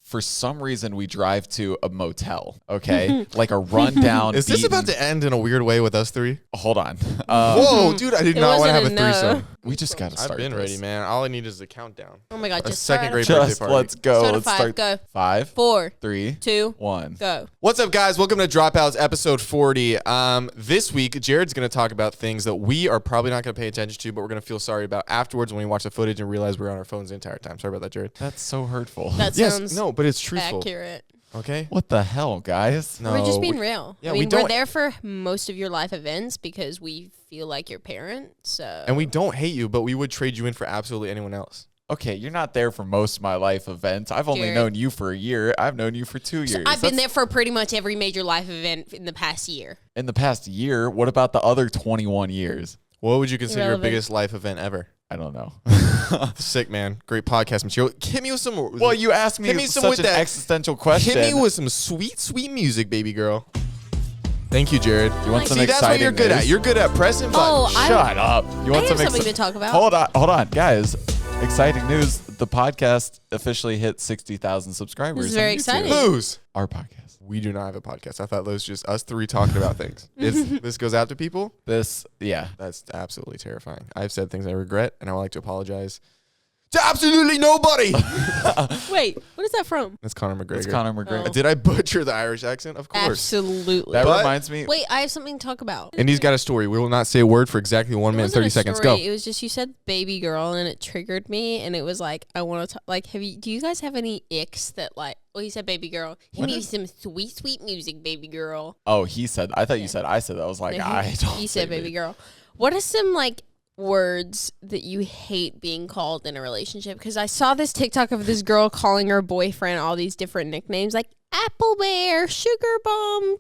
for some reason we drive to a motel, okay? Like a rundown. Is this about to end in a weird way with us three? Hold on. Whoa, dude, I did not want to have a threesome. We just got to start. I've been ready, man. All I need is a countdown. Oh my God, A just second grade start. birthday party. Let's go. Start at Let's five. start. Go. 5, 4, 3, 2, 1. go. What's up, guys? Welcome to Dropouts episode 40. This week, Jared's going to talk about things that we are probably not going to pay attention to, but we're going to feel sorry about afterwards when we watch the footage and realize we're on our phones the entire time. Sorry about that, Jared. That's so hurtful. That sounds No, but it's truthful. accurate. Okay? What the hell, guys? No, We're just being real. Yeah, I mean, we don't. we're there for most of your life events because we feel like your parent. So. And we don't hate you, but we would trade you in for absolutely anyone else. Okay, you're not there for most of my life events. I've only Jared. known you for a year. I've known you for 2 years. So I've been there for pretty much every major life event in the past year. In the past year, what about the other 21 years? What would you consider your Irrelevant. biggest life event ever? I don't know. Sick, man. Great podcast material. Hit me with some. Well, you asked me Hit me some such with an that. existential question. Hit me with some sweet, sweet music, baby girl. Thank you, Jared. You want some See, that's what exciting you're good news? at. You're good at pressing buttons. Shut up. You want I have some something to talk about. Hold on, guys. Exciting news. The podcast officially hit 60,000 subscribers. This is very on YouTube. exciting. Who's? Our podcast. We do not have a podcast. I thought that was just us three talking about things. This goes out to people? Yeah. That's absolutely terrifying. I've said things I regret, and I would like to apologize to absolutely nobody. Wait, what is that from? That's Conor McGregor. It's Conor McGregor. Oh. Did I butcher the Irish accent? Of course. Absolutely. That But- reminds me. Wait, I have something to talk about. And he's got a story. We will not say a word for exactly 1 It minute, wasn't 30 a seconds. story. Go. It was just you said baby girl and it triggered me and it was like I want to like do you guys have any icks that like well he said baby girl. He When needs some sweet sweet music baby girl. Oh, he said. I thought you said. I said that. I was like, No, I don't. he said say baby girl. What are some like words that you hate being called in a relationship? Because I saw this TikTok of this girl calling her boyfriend all these different nicknames like apple bear, sugar bum,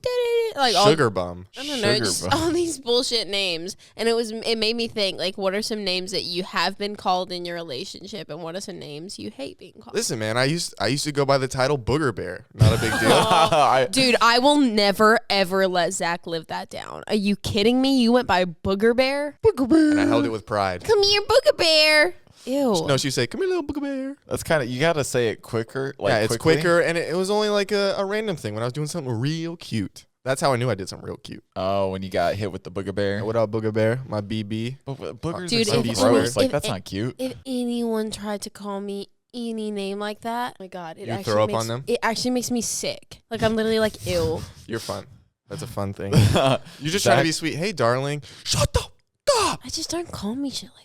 like all Sugar bum. I don't know, Sugar just bum. all these bullshit names. And it made me think, like, what are some names that you have been called in your relationship and what are some names you hate being called? Listen, man, I used to go by the title Booger Bear. Not a big deal. Dude, I will never, ever let Zach live that down. Are you kidding me? You went by Booger Bear? Booger Bear. And I held it with pride. Come here, Booger Bear. Ew. No, she said, "Come here, little Booger Bear." That's kind of, you got to say it quicker. Like Yeah, it's quickly. quicker, and it was only like a random thing when I was doing something real cute. That's how I knew I did something real cute. Oh, when you got hit with the booger bear. What up, Booger Bear? My BB. Boogers Dude, are so if- gross. if- Like, if- that's not cute. If anyone tried to call me any name like that, oh my God, it You actually throw up makes, on them? It actually makes me sick. Like, I'm literally like, ew. You're fun. That's a fun thing. You're just trying to be sweet. Hey, darling. Shut the up. I just don't call me shit like that.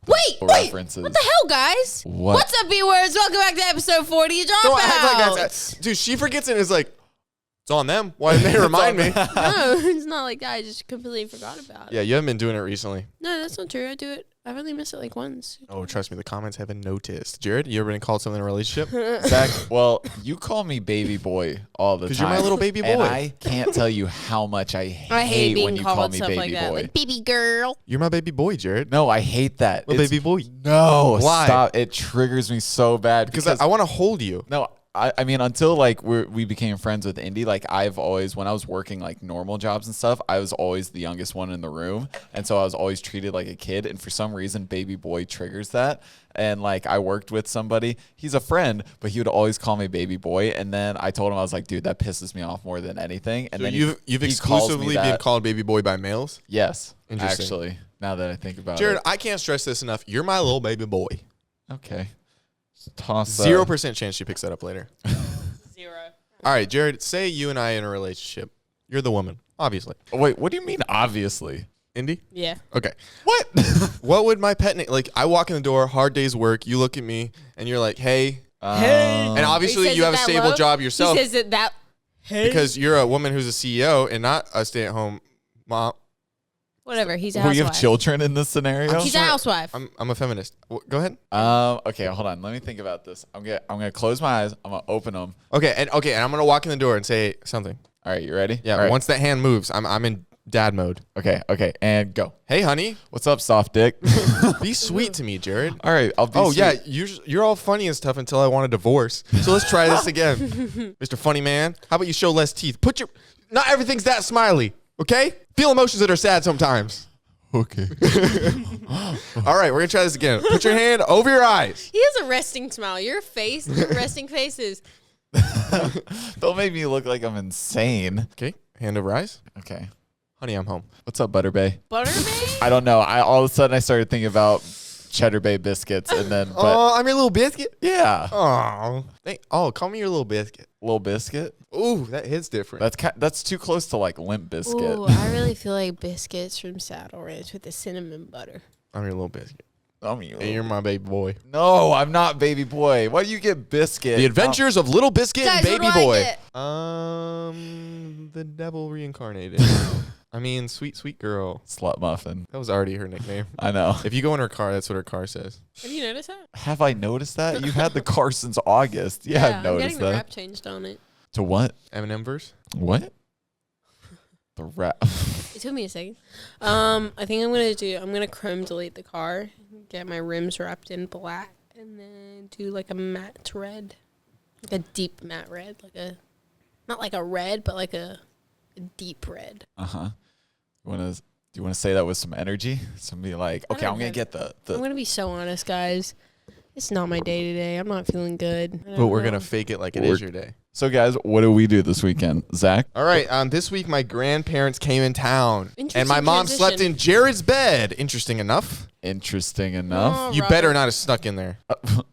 Wait, References. what the hell, guys? What? What's up, B-words? Welcome back to episode 40 of Don't act like Dropouts. that's... Dude, she forgets it and is like, it's on them. Why didn't they remind me? No, it's not like that. I just completely forgot about it. Yeah, you haven't been doing it recently. No, that's not true. I do it. I really miss it like once. Oh, trust me, the comments haven't noticed. Jared, you ever been called something in a relationship? Zach, well, you call me baby boy all the time. 'Cause you're my little baby boy. And I can't tell you how much I hate being when you called call me stuff baby like that. boy. Like, baby girl. You're my baby boy, Jared. No, I hate that. Little It's- baby boy. No, Why? stop. It triggers me so bad. Because I want to hold you. No, I mean, until like we became friends with Indy, like I've always, when I was working like normal jobs and stuff, I was always the youngest one in the room. And so I was always treated like a kid. And for some reason, baby boy triggers that. And like I worked with somebody, he's a friend, but he would always call me baby boy. And then I told him, I was like, dude, that pisses me off more than anything. And So then you've he calls me exclusively been that. called baby boy by males? Yes, Interesting. actually, now that I think about Jared, it. I can't stress this enough. You're my little baby boy. Okay. Toss 0% chance she picks that up later. 0. All right, Jared, say you and I in a relationship. You're the woman, obviously. Wait, what do you mean, obviously? Indy? Yeah. Okay. What? What would my pet name... Like, I walk in the door, hard day's work, you look at me, and you're like, hey. And obviously, you have a stable job yourself He says it that... because you're a woman who's a CEO and not a stay-at-home mom. Whatever, he's a Will housewife. you have children in this scenario? He's a housewife. I'm a feminist. Go ahead. Okay, hold on. Let me think about this. I'm gonna close my eyes. I'm gonna open them. Okay, and I'm gonna walk in the door and say something. All right, you ready? Yeah. All right. Once that hand moves, I'm in dad mode. Okay, and go. Hey, honey, What's up, soft dick? be sweet to me, Jared. All right, I'll be. Oh sweet. yeah, you're all funny and stuff until I want a divorce. So let's try this again, Mr. Funny Man. How about you show less teeth? Not everything's that smiley, okay? Feel emotions that are sad sometimes. Okay. All right, we're gonna try this again. Put your hand over your eyes. He has a resting smile. Your face, your resting face is... Don't make me look like I'm insane. Okay, hand over eyes. Okay. Honey, I'm home. What's up, Butter Bay? Butter Bay? I don't know. All of a sudden I started thinking about Cheddar Bay biscuits, and then I'm your little biscuit. yeah, Call me your little biscuit. little biscuit. Ooh, that hits different. That's too close to like Limp Biscuit. Ooh, I really feel like biscuits from Saddle Ranch with the cinnamon butter. I'm your little biscuit. I'm your And you're my baby boy. No, I'm not baby boy. Why do you get biscuit? The Adventures of Little Biscuit and Guys, what Baby do I Boy. get? The devil reincarnated. I mean, sweet, sweet girl. Slut muffin. That was already her nickname. I know. If you go in her car, that's what her car says. Have you noticed that? Have I noticed that? You've had the car since August. Yeah, I've I'm noticed getting the that. rap changed on it. To what? Eminem verse? What? The rap. It took me a second. I think I'm gonna chrome delete the car, get my rims wrapped in black, and then do like a matte red, like a deep matte red, not like a red, but like a deep red. Uh-huh. Do you want to say that with some energy? Somebody like, I okay, don't I'm going to have- get I'm gonna be so honest, guys. It's not my day today. I'm not feeling good. But we're going to fake it like it is your day. So guys, what do we do this weekend? Zach? All right. This week, my grandparents came in town. And Interesting my mom slept transition. in Jared's bed. Interesting enough. Interesting enough. Oh, You Robert. better not have snuck in there.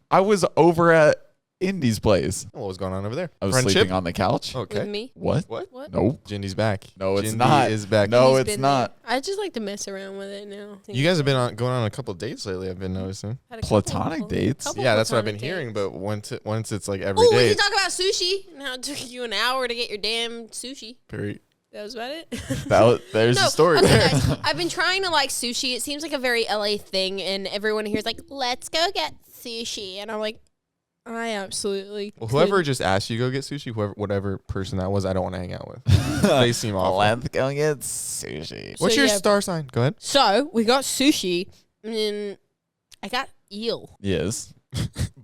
I was over at Indy's place. What was going on over there? I was Friendship? sleeping on the couch. With Okay. me. What? What? What? Nope. Jindy's back. No, it's Jindy not. is back. No, He's it's been not. there. I just like to mess around with it now. You guys have been going on a couple dates lately, I've been noticing. Had a couple- Platonic dates? couple Yeah, that's what I've been platonic hearing. dates. But once it's like every Oh, we day. can talk about sushi. And how it took you an hour to get your damn sushi. Period. That was about it. There's the story. Okay, guys, I've been trying to like sushi. It seems like a very LA thing, and everyone here is like, "Let's go get sushi," and I'm like, I absolutely. Well, whoever couldn't. just asked you to go get sushi, whatever person that was, I don't want to hang out with. They seem awful. Let's go get sushi. What's So, your yeah. star sign? Go ahead. So we got sushi, and then I got eel. Yes.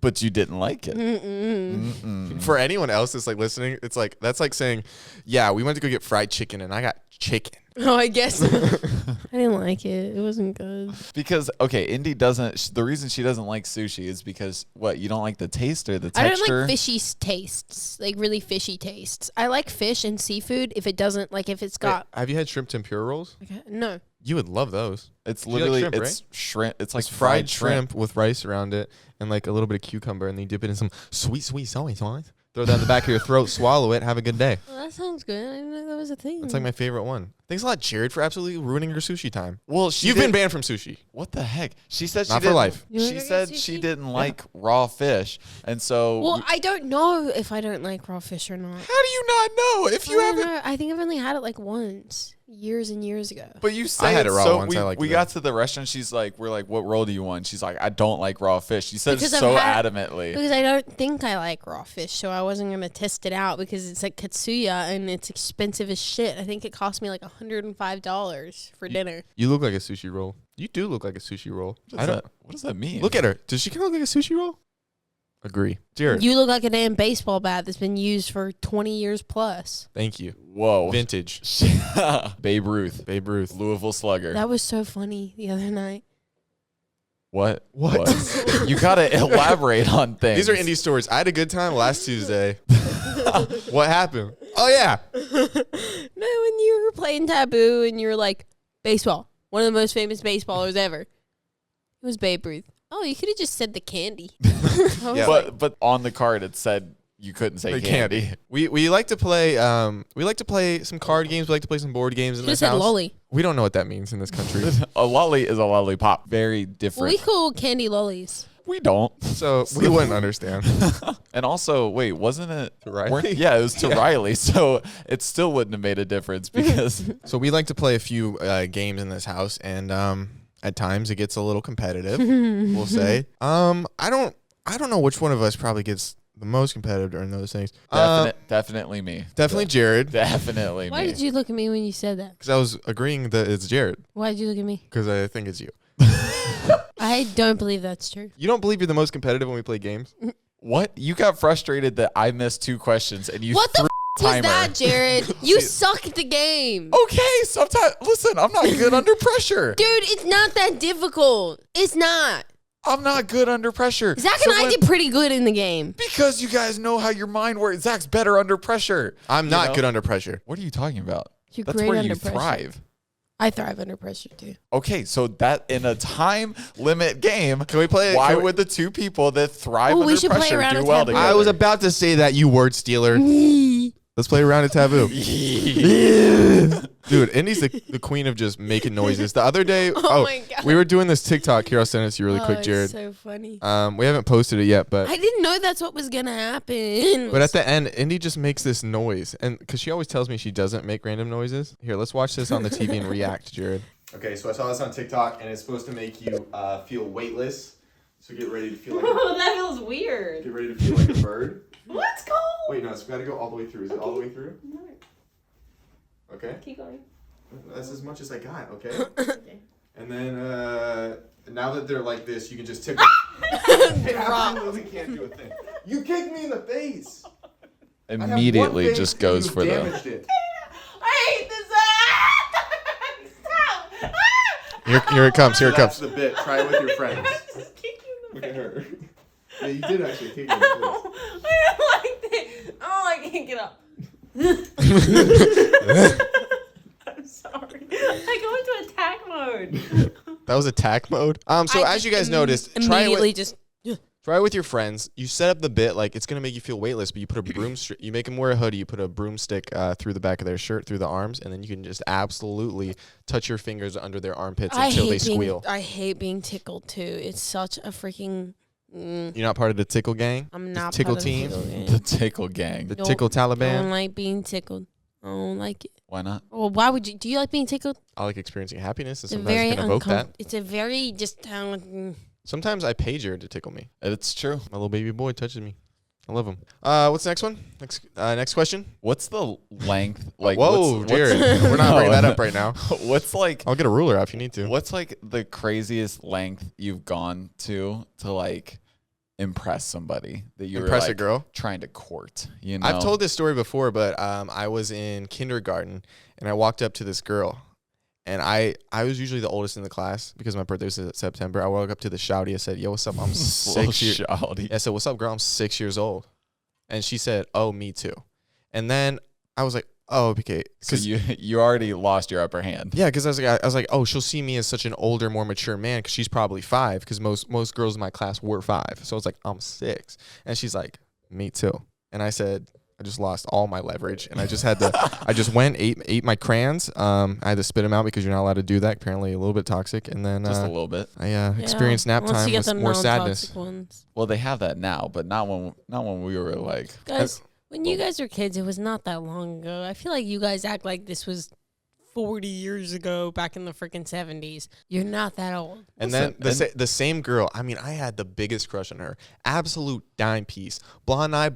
But you didn't like it. Mm-mm. For anyone else that's like listening, it's like that's like saying, "Yeah, we went to go get fried chicken, and I got chicken." Oh, I guess. I didn't like it. It wasn't good. Because, okay, Indy doesn't, the reason she doesn't like sushi is because, what, you don't like the taste or the I texture? don't like fishy tastes, like really fishy tastes. I like fish and seafood if it doesn't, like if it's got. Wait, have you had shrimp tempura rolls? No. You would love those. It's You like literally, shrimp, it's shrimp. It's like It's fried shrimp with rice around it and like a little bit of cucumber, and then you dip it in some sweet soy sauce. Throw that in the back of your throat, swallow it, have a good day. Well, that sounds good. I didn't know that was a thing. That's like my favorite one. Thanks a lot, Jared, for absolutely ruining your sushi time. Well, she You've been did- banned from sushi. What the heck? She said she Not for didn't, life. You wanna She go get said she sushi? didn't like raw fish, and so. Well, I don't know if I don't like raw fish or not. how do you not know if you I don't haven't? know. I think I've only had it like once, years and years ago. But you say had it raw so once, I liked we it. got to the restaurant. She's like, we're like, what roll do you want? She's like, I don't like raw fish. She said Because it I've so had- adamantly. Because I don't think I like raw fish, so I wasn't gonna test it out because it's like katsuya and it's expensive as shit. I think it cost me like $105 for dinner. You look like a sushi roll. You do look like a sushi roll. What does that mean? Look at her. Does she kind of look like a sushi roll? Agree. Jared, You look like a damn baseball bat that's been used for 20 years plus. thank you. Whoa. Vintage. Babe Ruth. Babe Ruth. Louisville Slugger. That was so funny the other night. What? What? You gotta elaborate on things. These are indie stories. I had a good time last Tuesday. What happened? Oh, yeah. No, when you were playing Taboo and you were like, baseball, one of the most famous baseballers ever. It was Babe Ruth. Oh, you could have just said the candy. I was Yeah. like, But on the card it said you couldn't say The candy. We like to play some card games. We like to play some board games in you this said house. lolly. We don't know what that means in this country. A lolly is a lollipop. Very Well, different. we call candy lollies. We don't. So we wouldn't understand. And also, wait, wasn't it To Riley? weren't- Yeah, it was to Yeah. Riley. So it still wouldn't have made a difference because So we like to play a few games in this house, and at times it gets a little competitive. We'll say. I don't know which one of us probably gets the most competitive during those things. definitely me. Definitely Jared, Definitely Why me. did you look at me when you said that? because I was agreeing that it's Jared, Why did you look at me? because I think it's you. I don't believe that's true. You don't believe you're the most competitive when we play games? What? You got frustrated that I missed 2 questions and you What threw the was timer. that, Jared? You suck at the game. Okay, sometimes listen, I'm not good under pressure. Dude, it's not that difficult. It's not. I'm not good under pressure. Zach and I did pretty good in the game. Because you guys know how your mind works. Zach's better under pressure. I'm not good under pressure. What are you talking about? You're That's great where under you pressure. thrive. I thrive under pressure too. Okay, so that in a time limit game, Can we play? why would the two people that thrive Ooh, under we should play pressure around do a well taboo. together? I was about to say that, you word stealer. Let's play around a taboo. Dude, Indy's the queen of just making noises. The other day, my God. we were doing this TikTok. Here, I'll send it to you really quick, Jared. It's so funny. We haven't posted it yet, but I didn't know that's what was gonna happen. at the end, Indy just makes this noise, and because she always tells me she doesn't make random noises. Here, let's watch this on the TV and react, Jared. Okay, so I saw this on TikTok, and it's supposed to make you feel weightless. So get ready to feel like that feels weird. get ready to feel like a bird. Let's go. Wait, no, it's got to go all the way through. Is it all the way through? No, Okay. keep going. That's as much as I got, okay? Okay. And then now that they're like this, you can just tickle. They absolutely can't do a thing. You kicked me in the face. I have one Immediately face just and goes you for the. damaged it. I hate this. Stop. Here it comes. Here it That's comes. the bit. Try it with your friends. Just kick you in Look the at face. her. Yeah, you did actually kick me in the I don't like this. Oh, I can't get up. I'm sorry. I go into attack mode. face. That was attack mode. So I as you just guys noticed, immediately just. try it with your friends. You set up the bit like it's gonna make you feel weightless, but you put a broomstick. You make them wear a hoodie. You put a broomstick through the back of their shirt, through the arms, and then you can just absolutely touch your fingers under their armpits until they squeal. I hate being tickled too. It's such a freaking. You're not part of the tickle gang. I'm not tickle part of the team? tickle gang. The tickle gang. The Nope. tickle I don't Taliban. like being tickled. I don't like it. Why not? Well, why would you? Do you like being tickled? I like experiencing happiness, and It's a sometimes very can evoke that. It's a very just. Sometimes I pay Jared to tickle me. It's true. My little baby boy touches me. I love him. What's the next one? Next question. What's the length? Like, Whoa, what's, Jared. We're not bringing that up right now. What's like? I'll get a ruler out if you need to. What's like the craziest length you've gone to like impress somebody that you Impress were a like girl? trying to court? You know, I've told this story before, but I was in kindergarten and I walked up to this girl, and I was usually the oldest in the class because my birthday was in September. I walked up to the shouty. I said, "Yo, what's up? I'm 6 years." Shouty. I said, "What's up, girl? I'm 6 years old," and she said, "Oh, me too." And then I was like, "Oh, okay." So you already lost your upper hand. Yeah, because I was like, oh, she'll see me as such an older, more mature man because she's probably 5. Because most girls in my class were 5. So I was like, I'm 6, and she's like, me too. And I said, I just lost all my leverage, and I just had to. I just went ate my crayons. I had to spit them out because you're not allowed to do that. Apparently, a little bit toxic. And then Just a little bit. I experienced nap Once time you get with the more non-toxic sadness. ones. Well, they have that now, but not when we were like. Guys, when you guys were kids, it was not that long ago. I feel like you guys act like this was 40 years ago, back in the freaking 70s. You're not that old. And then the same girl. I mean, I had the biggest crush on her. Absolute dime piece. Blonde eye,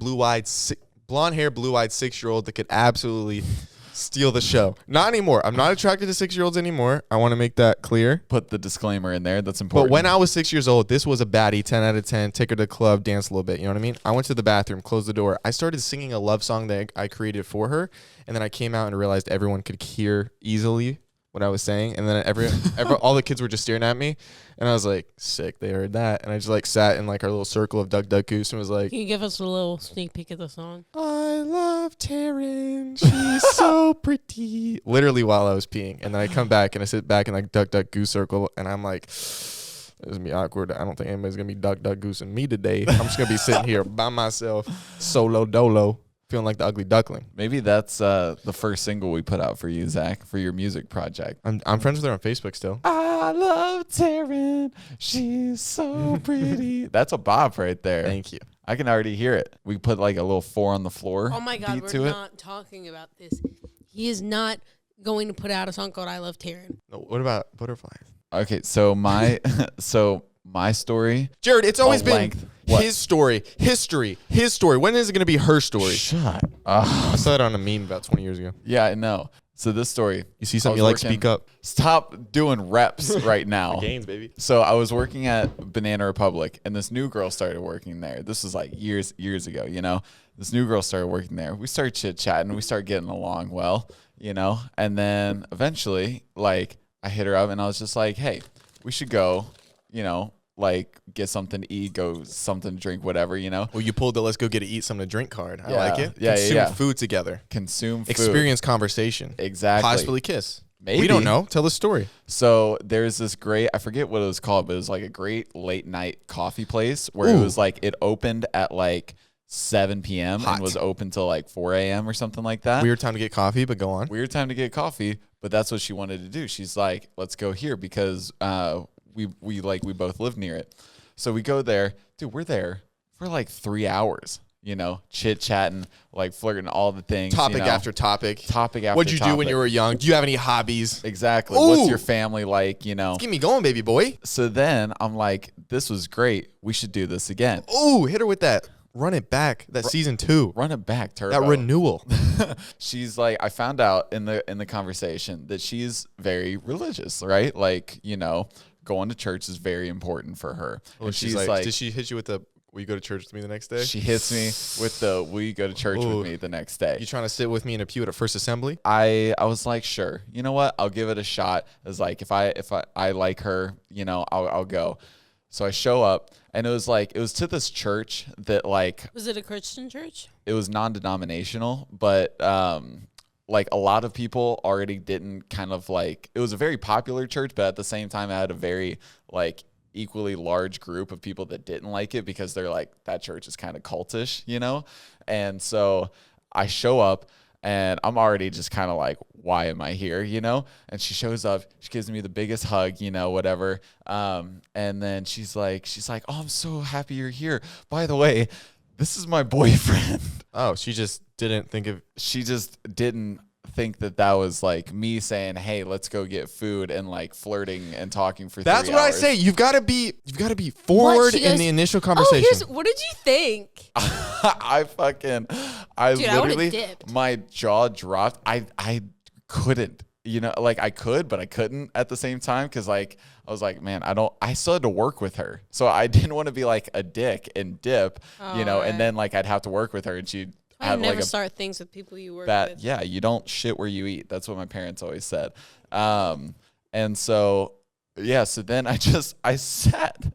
blonde hair, blue-eyed 6-year-old that could absolutely steal the show. Not anymore. I'm not attracted to 6-year-olds anymore. I want to make that clear. Put the disclaimer in there. That's important. But when I was 6 years old, this was a baddie, 10 out of 10. Take her to the club, dance a little bit. You know what I mean? I went to the bathroom, closed the door. I started singing a love song that I created for her. And then I came out and realized everyone could hear easily what I was saying. And then all the kids were just staring at me. And I was like, sick, they heard that. And I just like sat in like our little circle of Duck Duck Goose and was like, Can you give us a little sneak peek of the song? I love Taryn. She's so pretty. Literally while I was peeing. And then I come back and I sit back in like Duck Duck Goose circle. And I'm like, this is going to be awkward. I don't think anybody's going to be Duck Duck Goosing me today. I'm just going to be sitting here by myself, solo dolo, feeling like the ugly duckling. Maybe that's the first single we put out for you, Zach, for your music project. I'm friends with her on Facebook still. I love Taryn. She's so pretty. That's a bop right there. Thank you. I can already hear it. We put like a little 4 on the floor. Oh my God, beat we're to it. not talking about this. He is not going to put out a song called I Love Taryn. No, what about butterflies? Okay, so my my story. Jared, it's always been length. What? his story, history, his story. When is it going to be her story? Shut up. I saw that on a meme about 20 years ago. Yeah, I know. So this story. You see I something was you like, working- speak up. Stop doing reps right now. Gains, baby. So I was working at Banana Republic, and this new girl started working there. This was like years ago, you know. This new girl started working there. We started chit-chatting. We started getting along well, you know. And then eventually, like, I hit her up, and I was just like, hey, we should go, you know, like get something to eat, go something to drink, whatever, you know. Well, you pulled the let's go get to eat something to drink card. I Yeah. like it. Yeah, Consume food together. Consume food. Experience conversation. Exactly. Possibly kiss. Maybe. We don't know. Tell the story. So there's this great, I forget what it was called, but it was like a great late night coffee place where it was like, it opened at like 7 p.m. Hot. and was open till like 4 a.m. or something like that. Weird time to get coffee, but go on. Weird time to get coffee, but that's what she wanted to do. She's like, let's go here because we both live near it. So we go there. Dude, we're there for like 3 hours, you know, chit-chatting, like flirting, all the things. Topic you know? after topic. Topic after What'd you do when topic. you were young? Do you have any hobbies? Exactly. Ooh. What's your family like, you know? Get me going, baby boy. So then I'm like, this was great. We should do this again. Ooh, hit her with that. Run it back. That season 2. Run it back, Turbo. That renewal. She's like, I found out in the conversation that she's very religious, right? Like, you know, going to church is very important for her. Oh, And she's like, did she hit you with the, will you go to church with me the next day? She hits me with the, will you go to church with me the next day? You trying to sit with me in a pew at a First Assembly? I was like, sure. You know what? I'll give it a shot. It's like, if I like her, you know, I'll go. So I show up, and it was to this church that like, Was it a Christian church? it was non-denominational, but like a lot of people already didn't kind of like, it was a very popular church, but at the same time it had a very like equally large group of people that didn't like it because they're like, that church is kind of cultish, you know? And so I show up and I'm already just kind of like, why am I here, you know? And she shows up, she gives me the biggest hug, you know, whatever. And then she's like, oh, I'm so happy you're here. By the way, this is my boyfriend. Oh, she just didn't think of. She just didn't think that was like me saying, hey, let's go get food and like flirting and talking for 3 hours. That's what I say. You've got to be forward in the initial conversation. What did you think? I Dude, I would've literally, dipped. my jaw dropped. I couldn't, you know, like I could, but I couldn't at the same time. Cause like, I was like, man, I still had to work with her. So I didn't want to be like a dick and dip, you know, and then like I'd have to work with her and she'd I have never like start things with people you work that, with. yeah, you don't shit where you eat. That's what my parents always said. And so, yeah, so then I sat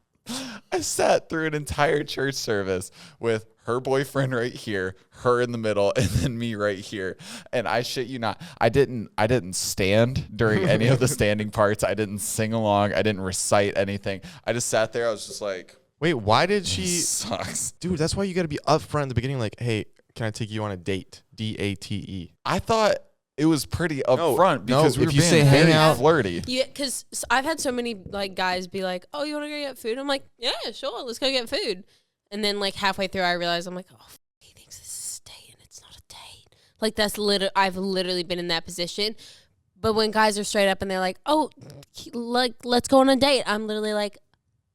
through an entire church service with her boyfriend right here, her in the middle, and then me right here. And I shit you not, I didn't stand during any of the standing parts. I didn't sing along. I didn't recite anything. I just sat there. I was just like, Wait, why did she? sucks. Dude, that's why you got to be upfront in the beginning. Like, hey, can I take you on a date? DATE. I thought it was pretty upfront no, because we if were you being say hang very out- flirty. Yeah, because I've had so many like guys be like, "Oh, you want to go get food?" I'm like, "Yeah, sure, let's go get food." And then like halfway through, I realize I'm like, "Oh, he thinks this is a date, and it's not a date." Like that's I've literally been in that position. But when guys are straight up and they're like, "Oh, like let's go on a date," I'm literally like,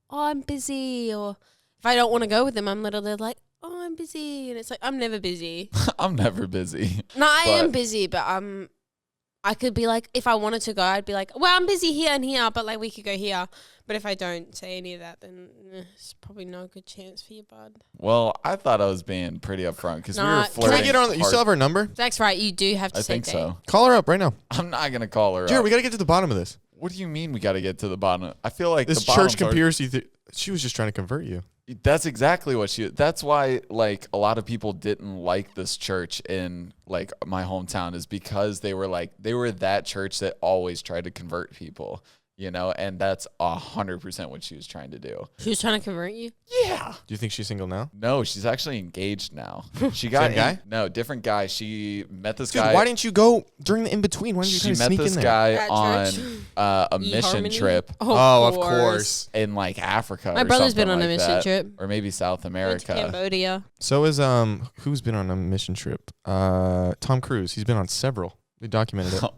"Oh, I'm busy," or if I don't want to go with them, I'm literally like, "Oh, I'm busy," and it's like I'm never busy. I'm never busy. No, I am But- busy, but I could be like, if I wanted to go, I'd be like, well, I'm busy here and here, but like we could go here. But if I don't say any of that, then it's probably no good chance for you, bud. Well, I thought I was being pretty upfront because we Nah, were can I flirting. Can I get on? You still have her number? Zach's right. You do have to I say think date. so. Call her up right now. I'm not gonna call her Jared, up. we got to get to the bottom of this. What do you mean we got to get to the bottom? I feel like This the bottom church conspiracy. She was just trying to convert you. That's exactly what that's why like a lot of people didn't like this church in like my hometown is because they were that church that always tried to convert people, you know, and that's 100% what she was trying to do. She was trying to convert you? Yeah. Do you think she's single now? No, she's actually engaged now. She got Same guy? No, different guy. She met this Dude, guy. why didn't you go during the in between? Why didn't you She kind of met sneak this in there? guy At on church? a mission eHarmony? trip Oh, of course. in like Africa. My or brother's been something on a like mission that. trip. Or maybe South Went to America. Cambodia. So is who's been on a mission trip? Tom Cruise. He's been on several. They documented it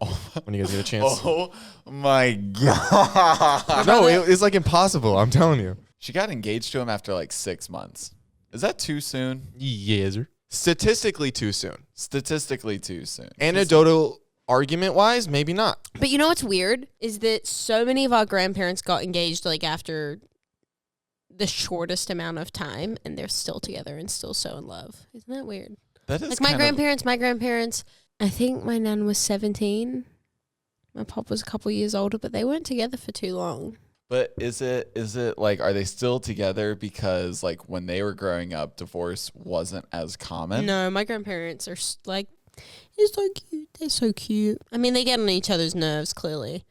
when you guys get a chance. Oh my god! No, it's like impossible. I'm telling you. She got engaged to him after like 6 months. Is that too soon? Yes, sir. Statistically, too soon. Statistically too soon. Anecdotal argument wise, maybe not. But you know what's weird is that so many of our grandparents got engaged like after the shortest amount of time, and they're still together and still so in love. Isn't that weird? That is Like my kind grandparents, I think my nan was 17. My pop was a couple years older, but they weren't together for too long. But is it like, are they still together because like when they were growing up, divorce wasn't as common? No, my grandparents are like, it's so cute. They're so cute. I mean, they get on each other's nerves, clearly.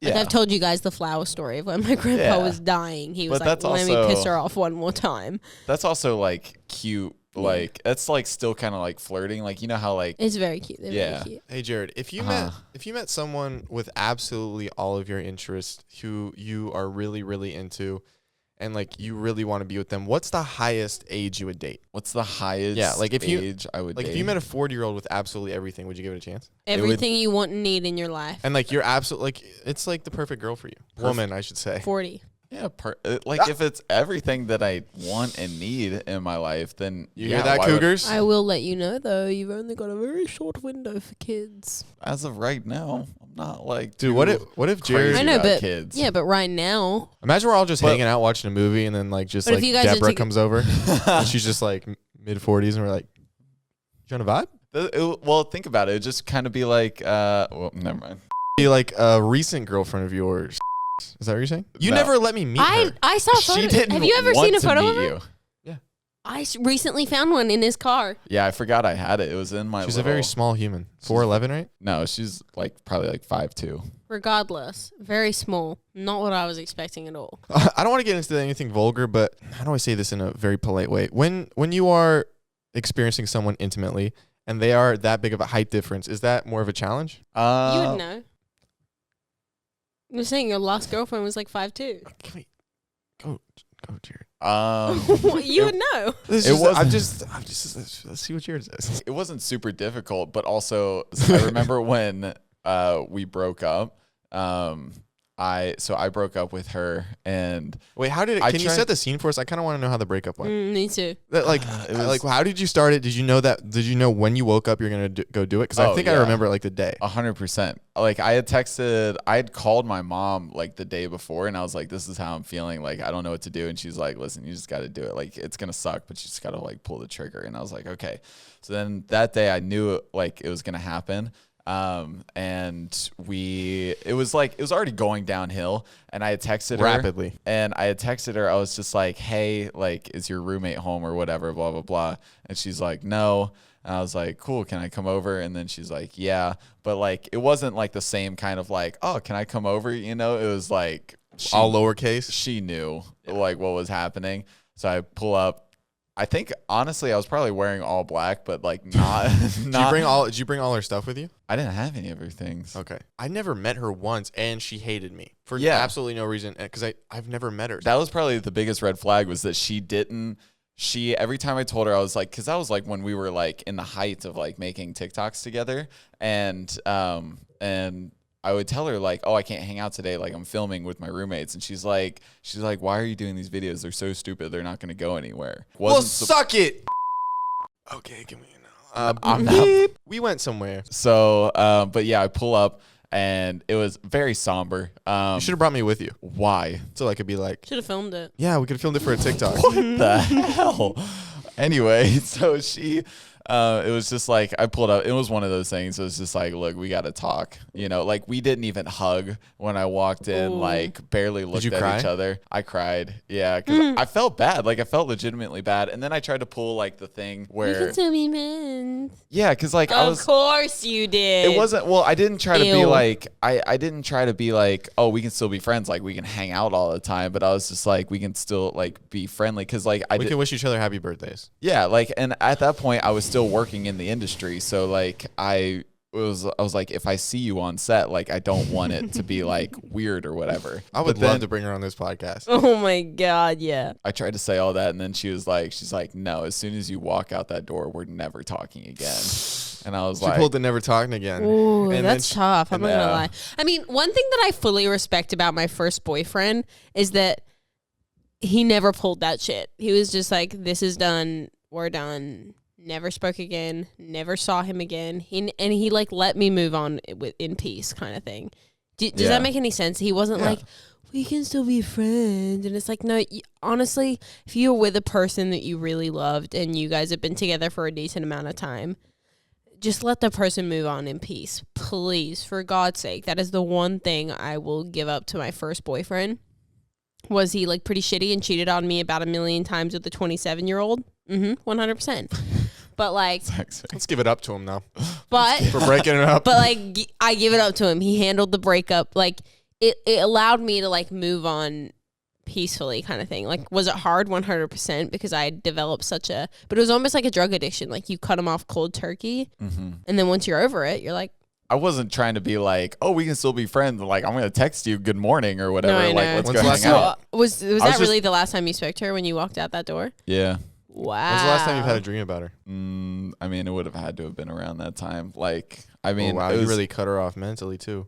Like I've told you guys the flower story of when my grandpa was dying. He was like, let me piss her off one more time. That's also like cute. Like that's like still kind of like flirting. Like, you know how like it's very cute. They're very cute. Hey Jared, if you met someone with absolutely all of your interests who you are really, really into, and like you really want to be with them, what's the highest age you would date? What's the highest age I would date? If you met a 40-year-old with absolutely everything, would you give it a chance? Everything you want and need in your life. And like you're absolutely like it's like the perfect girl for you. Woman, I should say. 40. Yeah, if it's everything that I want and need in my life, then you hear that, Cougars? I will let you know though, you've only got a very short window for kids. As of right now, I'm not like, dude. What if Jared? I know, but kids. Yeah, but right now, imagine we're all just hanging out watching a movie, and then like just like Deborah comes over, and she's just like mid-40s, and we're like, you trying to vibe? Well, think about it. It'd just kind of be like, well, never mind. Be like a recent girlfriend of yours. Is that what you're saying? You never let me meet her. I saw photos. She didn't. Have you ever seen a photo of her? You. Yeah. I recently found one in his car. Yeah, I forgot I had it. It was in my. She's a very small human. 4'11", right? No, she's like probably like 5'2". Regardless, very small. Not what I was expecting at all. I don't want to get into anything vulgar, but how do I say this in a very polite way? When you are experiencing someone intimately and they are that big of a height difference, is that more of a challenge? You would know. You're saying your last girlfriend was like 5'2". Can we go, Jared? You would know. I'm just. Let's see what Jared says. It wasn't super difficult, but also I remember when we broke up. I broke up with her, and wait, how did it? Can you set the scene for us? I kind of want to know how the breakup went. Me too. Like how did you start it? Did you know that? Did you know when you woke up you're gonna go do it? Because I think I remember like the day. 100%. Like I had called my mom like the day before, and I was like, "This is how I'm feeling. Like I don't know what to do." And she's like, "Listen, you just got to do it. Like it's gonna suck, but you just got to like pull the trigger." And I was like, "Okay." So then that day I knew like it was gonna happen. And it was already going downhill, and I had texted her rapidly, and I was just like, hey, like, is your roommate home or whatever, blah, blah, blah. And she's like, no. And I was like, cool, can I come over? And then she's like, yeah. But like, it wasn't like the same kind of like, oh, can I come over? You know, it was like all lowercase. She knew like what was happening. So I pull up. I think honestly, I was probably wearing all black, but like not. Did you bring all her stuff with you? I didn't have any of her things. Okay, I never met her once, and she hated me for absolutely no reason. Because I've never met her. That was probably the biggest red flag, was that she didn't. Every time I told her, I was like, because that was like when we were like in the height of like making TikToks together, and I would tell her like, oh, I can't hang out today. Like I'm filming with my roommates. And she's like, why are you doing these videos? They're so stupid. They're not going to go anywhere. Suck it. Okay. Can we, I'm not. We went somewhere. So, but yeah, I pull up and it was very somber. You should have brought me with you. Why? So I could be like. Should have filmed it. Yeah, we could have filmed it for a TikTok. What the hell? Anyway, so it was just like, I pulled up. It was one of those things. It was just like, look, we got to talk. You know, like we didn't even hug when I walked in, like barely looked at each other. I cried. Yeah. Cause I felt bad. Like I felt legitimately bad. And then I tried to pull like the thing where. You can still be friends. Yeah. Cause like Of course you did. It wasn't, well, I didn't try to be like, I didn't try to be like, oh, we can still be friends. Like we can hang out all the time. But I was just like, we can still like be friendly. Cause like we can wish each other happy birthdays. Yeah. Like, and at that point I was still working in the industry, so like I was like, if I see you on set, like I don't want it to be like weird or whatever. I would love to bring her on this podcast. Oh my god, yeah. I tried to say all that, and then she's like, no, as soon as you walk out that door, we're never talking again. And I was she pulled the never talking again. Ooh, and that's tough. I'm not gonna lie. I mean, one thing that I fully respect about my first boyfriend is that he never pulled that shit. He was just like, this is done, we're done. Never spoke again, never saw him again. He like let me move on in peace, kind of thing. Does that make any sense? He wasn't like, we can still be friends. And it's like, no, honestly, if you're with a person that you really loved and you guys have been together for a decent amount of time, just let the person move on in peace. Please, for God's sake. That is the one thing I will give up to my first boyfriend. Was he like pretty shitty and cheated on me about 1 million times with a 27-year-old? 100%. But like, Let's give it up to him now but for breaking it up. but like, I give it up to him. He handled the breakup. Like it allowed me to like move on peacefully, kind of thing. Like, was it hard? 100%, because I developed but it was almost like a drug addiction. Like, you cut him off cold turkey, and then once you're over it, you're like, I wasn't trying to be like, oh, we can still be friends. Like, I'm gonna text you good morning or whatever. No, like, let's When's go the hang last out. Was that really the last time you spoke to her when you walked out that door? Yeah. Wow. When's the last time you've had a dream about her? I mean, it would have had to have been around that time. Like, I mean, wow, it you was, really cut her off mentally too.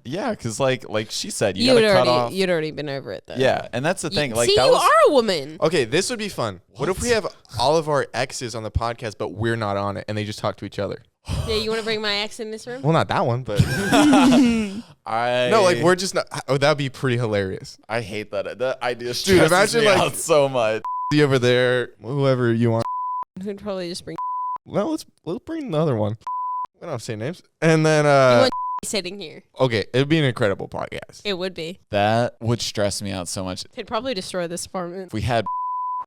yeah, because like she said, you gotta cut off. You'd already been over it though. Yeah, and that's the thing. Like, see, that you was, are a woman. Okay, this would be fun. What if we have all of our exes on the podcast, but we're not on it, and they just talk to each other? Yeah, you want to bring my ex in this room? Well, not that one, but no, like we're just not. Oh, that'd be pretty hilarious. I hate that. That idea Dude, stresses imagine, me like- out so much. See over there, whoever you want. We'd probably just bring Well, let's bring another one. We don't have to say names. And then want sitting here. okay, it'd be an incredible podcast. It would be. That would stress me out so much. They'd probably destroy this apartment. If we had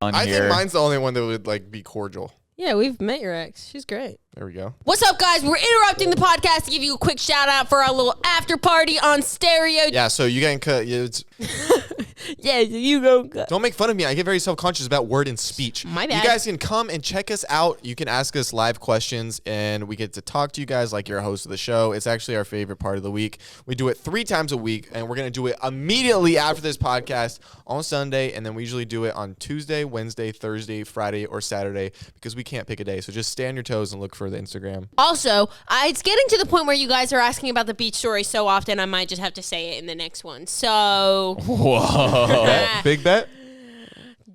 on I here. think mine's the only one that would like be cordial. Yeah, we've met your ex. She's great. There we go. What's up, guys? We're interrupting the podcast to give you a quick shout out for our little after party on stereo. Yeah, so you getting cut. Yeah, you go. Don't make fun of me. I get very self-conscious about word and speech. My bad. You guys can come and check us out. You can ask us live questions, and we get to talk to you guys like you're a host of the show. It's actually our favorite part of the week. We do it 3 times a week, and we're going to do it immediately after this podcast on Sunday, and then we usually do it on Tuesday, Wednesday, Thursday, Friday, or Saturday because we can't pick a day. So just stay on your toes and look for the Instagram. Also, it's getting to the point where you guys are asking about the beach story so often, I might just have to say it in the next one. So, Whoa. Big bet?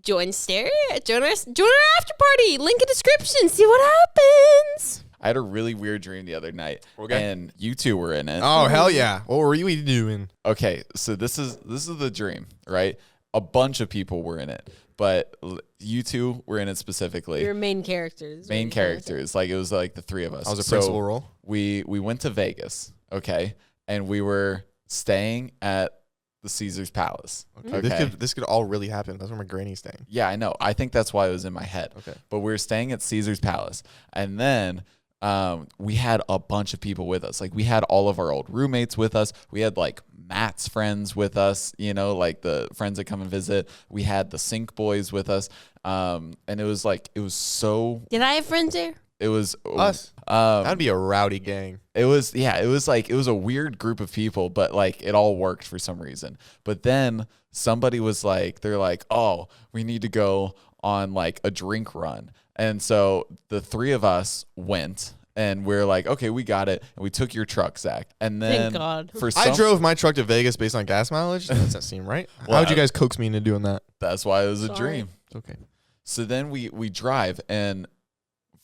join stereo, join our after party. Link in description. See what happens. I had a really weird dream the other night, Okay. and you two were in it. Oh, hell yeah. What were you doing? Okay, so this is the dream, right? A bunch of people were in it, but you two were in it specifically. Your main characters. Main characters, like it was like the 3 of us. I was a So principal role. We went to Vegas, okay, and we were staying at the Caesar's Palace. Okay. This could all really happen. That's where my granny's staying. Yeah, I know. I think that's why it was in my head. Okay. But we were staying at Caesar's Palace, and then we had a bunch of people with us. Like, we had all of our old roommates with us. We had like Matt's friends with us, you know, like the friends that come and visit. We had the Sync boys with us. And it was so, Did I have friends there? it was Us. That'd be a rowdy gang. it was a weird group of people, but like it all worked for some reason. But then somebody was like, they're like, oh, we need to go on like a drink run. And so the 3 of us went, and we're like, okay, we got it. And we took your truck, Zach. And then Thank God. for I some, drove my truck to Vegas based on gas mileage. That doesn't seem right. Well, How would you guys coax me into doing that? that's why it was a Sorry. dream. Okay. So then we drive, and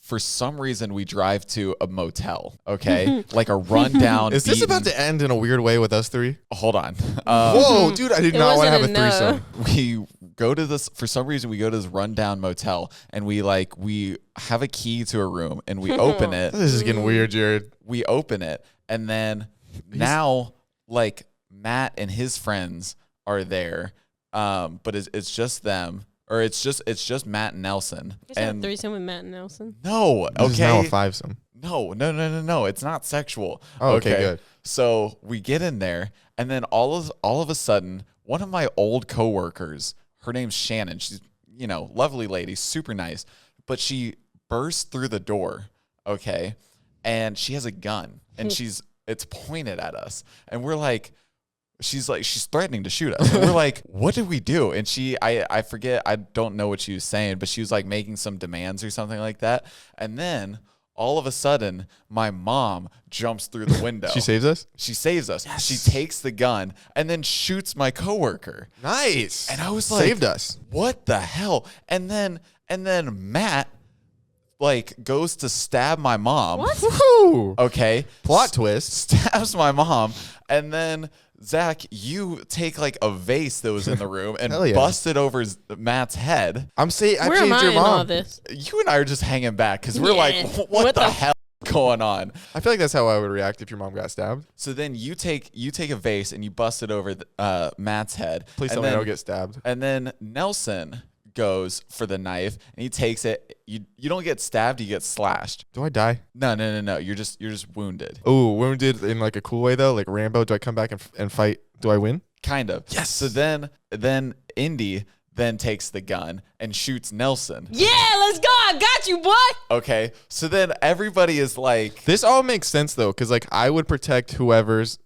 for some reason we drive to a motel, okay? Like a rundown. Is this beaten- about to end in a weird way with us 3? Hold on. Whoa, dude, I did It not want to have a wasn't a no. threesome. We go to this, for some reason we go to this rundown motel, and we have a key to a room, and we open it. This is getting weird, Jared. We open it, and then now like Matt and his friends are there, but it's just them, or it's just Matt and Nelson. You guys had a And threesome with Matt and Nelson. no, This is now a okay, 5-some. no, it's not sexual. Oh, okay, good. So we get in there, and then all of a sudden, one of my old coworkers, her name's Shannon. She's, you know, lovely lady, super nice, but she bursts through the door, okay, and she has a gun, and it's pointed at us, and we're like, she's threatening to shoot us, and we're like, what did we do? And I forget, I don't know what she was saying, but she was like making some demands or something like that, and then all of a sudden, my mom jumps through the window. She saves us? She saves us. Yes. She takes the gun and then shoots my coworker. Nice. And I was like, saved us. what the hell? And then Matt like goes to stab my mom. What? Woo. Okay. Plot twist. Stabs my mom. And then Zach, you take like a vase that was in the room and Hell yeah. bust it over Matt's head. I Where changed am I your in all mom. this? You and I are just hanging back because we're Yeah. like, what the hell? going on. I feel like that's how I would react if your mom got stabbed. So then you take a vase and you bust it over Matt's head. Please and tell me I then- don't get stabbed. And then Nelson goes for the knife and he takes it. You don't get stabbed, you get slashed. Do I die? No. You're just wounded. Oh, wounded in like a cool way though, like Rambo. Do I come back and fight? Do I win? Kind of. Yes. So then Indy then takes the gun and shoots Nelson. Yeah, let's go. I got you, boy. Okay. So then everybody is like, This all makes sense though, because like I would protect whoever's,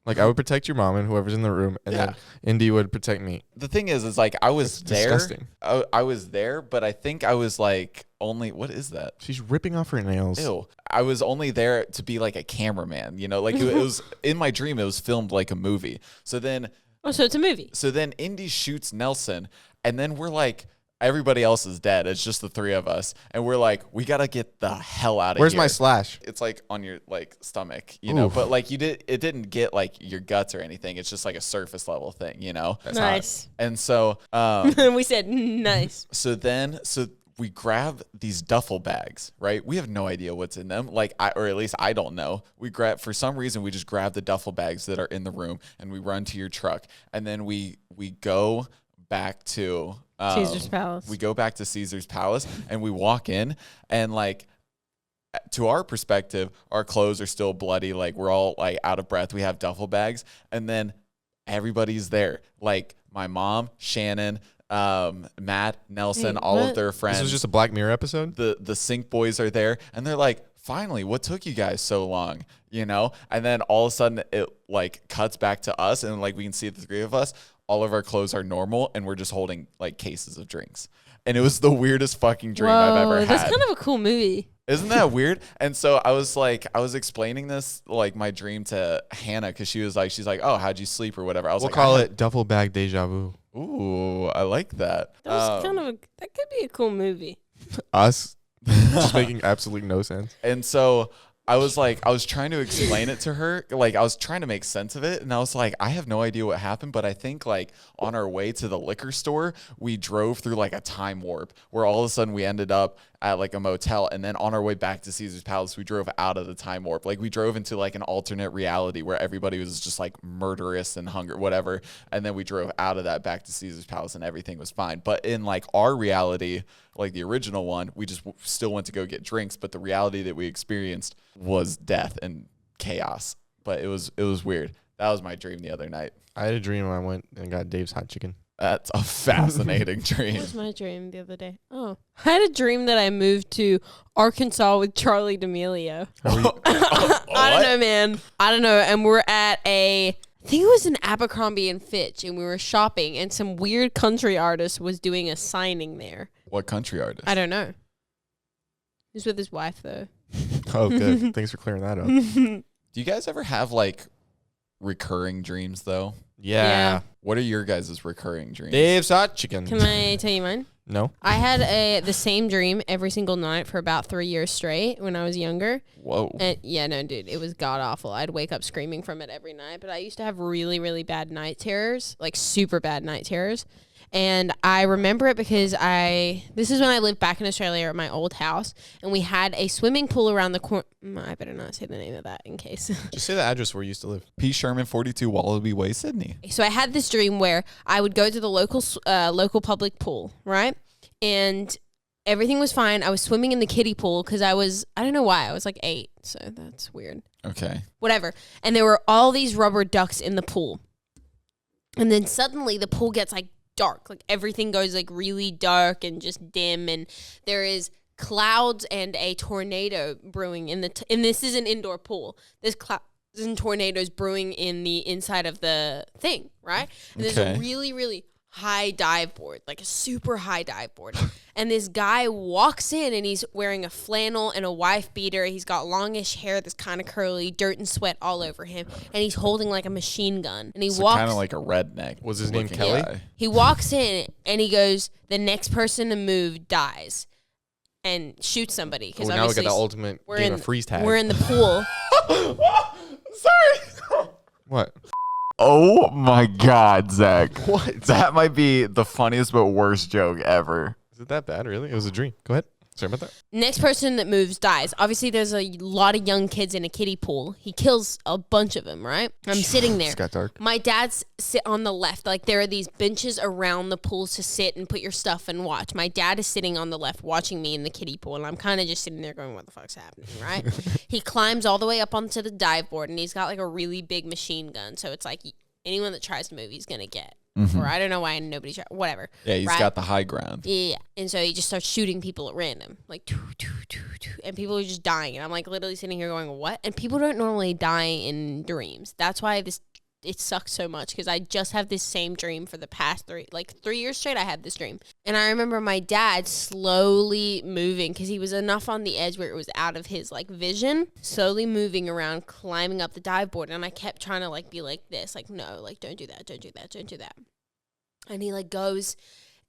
like I would protect your mom and whoever's in the room, and then Indy would protect me. the thing is like I was That's there. disgusting. I was there, but I think I was like only, what is that? She's ripping off her nails. Ew. I was only there to be like a cameraman, like it was in my dream, it was filmed like a movie. So then So it's a movie. Indy shoots Nelson, and then we're like, everybody else is dead. It's just the three of us. And we're like, we got to get the hell out of here. Where's my slash? It's like on your like stomach, Oof. but like it didn't get like your guts or anything. It's just like a surface level thing, That's Nice. And so, We said nice. so we grab these duffel bags, right? We have no idea what's in them. Or at least I don't know. For some reason, we just grab the duffel bags that are in the room and we run to your truck. And then we go back to Caesar's Palace. We go back to Caesar's Palace and we walk in, and like, to our perspective, our clothes are still bloody. Like we're all like out of breath. We have duffel bags, and then everybody's there. Like my mom, Shannon, Matt, Nelson, Wait, all what? of their friends. This was just a Black Mirror episode. The Sync boys are there, and they're like, finally, what took you guys so long? And then all of a sudden it like cuts back to us, and like we can see the three of us. All of our clothes are normal, and we're just holding like cases of drinks. And it was the weirdest fucking dream I've ever had. That's kind of a cool movie. Isn't that weird? And so I was explaining this, like my dream, to Hannah, because she's like, oh, how'd you sleep or whatever. I was We'll like, call it duffel bag deja vu. Ooh, I like that. That was that could be a cool movie. Us just making absolutely no sense. And so I was trying to explain it to her. Like I was trying to make sense of it. And I was like, I have no idea what happened, but I think like on our way to the liquor store, we drove through like a time warp where all of a sudden we ended up at like a motel. And then on our way back to Caesar's Palace, we drove out of the time warp. Like we drove into like an alternate reality where everybody was just like murderous and hunger, whatever. And then we drove out of that back to Caesar's Palace and everything was fine. But in like our reality, like the original one, we just still went to go get drinks. But the reality that we experienced was death and chaos. But it was weird. That was my dream the other night. I had a dream when I went and got Dave's hot chicken. That's a fascinating What dream. was my dream the other day? Oh, I had a dream that I moved to Arkansas with Charlie D'Amelio. I don't know, man. I don't know. And we're at I think it was an Abercrombie and Fitch, and we were shopping, and some weird country artist was doing a signing there. What country artist? I don't know. He's with his wife, though. Oh, good. Thanks for clearing that up. Do you guys ever have like recurring dreams though? Yeah. What are your guys' recurring dreams? Dave's hot chicken. Can I tell you mine? No. I had the same dream every single night for about 3 years straight when I was younger. Whoa. And yeah, no, dude, it was god awful. I'd wake up screaming from it every night. But I used to have really, really bad night terrors, like super bad night terrors. And I remember it because this is when I lived back in Australia at my old house, and we had a swimming pool around the corner. I better not say the name of that in case. Just say the address where you used to live. P. Sherman, 42 Wallaby Way, Sydney. So I had this dream where I would go to the local public pool, right? And everything was fine. I was swimming in the kiddie pool because I don't know why. I was like 8, so that's weird. Okay. Whatever. And there were all these rubber ducks in the pool. And then suddenly the pool gets like dark. Like everything goes like really dark and just dim, and there is clouds and a tornado brewing and this is an indoor pool. There's clouds and tornadoes brewing in the inside of the thing, right? And there's a really, really high dive board, like a super high dive board. And this guy walks in and he's wearing a flannel and a wife beater. He's got longish hair that's kind of curly, dirt and sweat all over him. And he's holding like a machine gun. And he walks kind of like a redneck. Was his name looking Kelly? guy. He walks in and he goes, the next person to move dies, and shoots somebody. Oh, now we got the ultimate game of freeze tag. We're in the pool. Sorry. What? Oh my God, Zach. What? That might be the funniest but worst joke ever. Is it that bad, really? It was a dream. Go ahead. Sorry about that. Next person that moves dies. Obviously, there's a lot of young kids in a kiddie pool. He kills a bunch of them, right? I'm sitting there. It's got dark. My dad's sit on the left. Like, there are these benches around the pools to sit and put your stuff and watch. My dad is sitting on the left watching me in the kiddie pool, and I'm kind of just sitting there going, what the fuck's happening, right? He climbs all the way up onto the dive board, and he's got, like, a really big machine gun. So it's like anyone that tries to move, he's going to get. Mm-hmm. Or I don't know why nobody tried. Whatever. Yeah, he's got the high ground. Yeah. And so he just starts shooting people at random. Like, and people are just dying. And I'm like literally sitting here going, what? And people don't normally die in dreams. That's why it sucks so much, because I just have this same dream for the past 3 years straight. I had this dream. And I remember my dad slowly moving, because he was enough on the edge where it was out of his like vision, slowly moving around, climbing up the dive board. And I kept trying to like be like this, like, no, like, don't do that, don't do that, don't do that. And he like goes,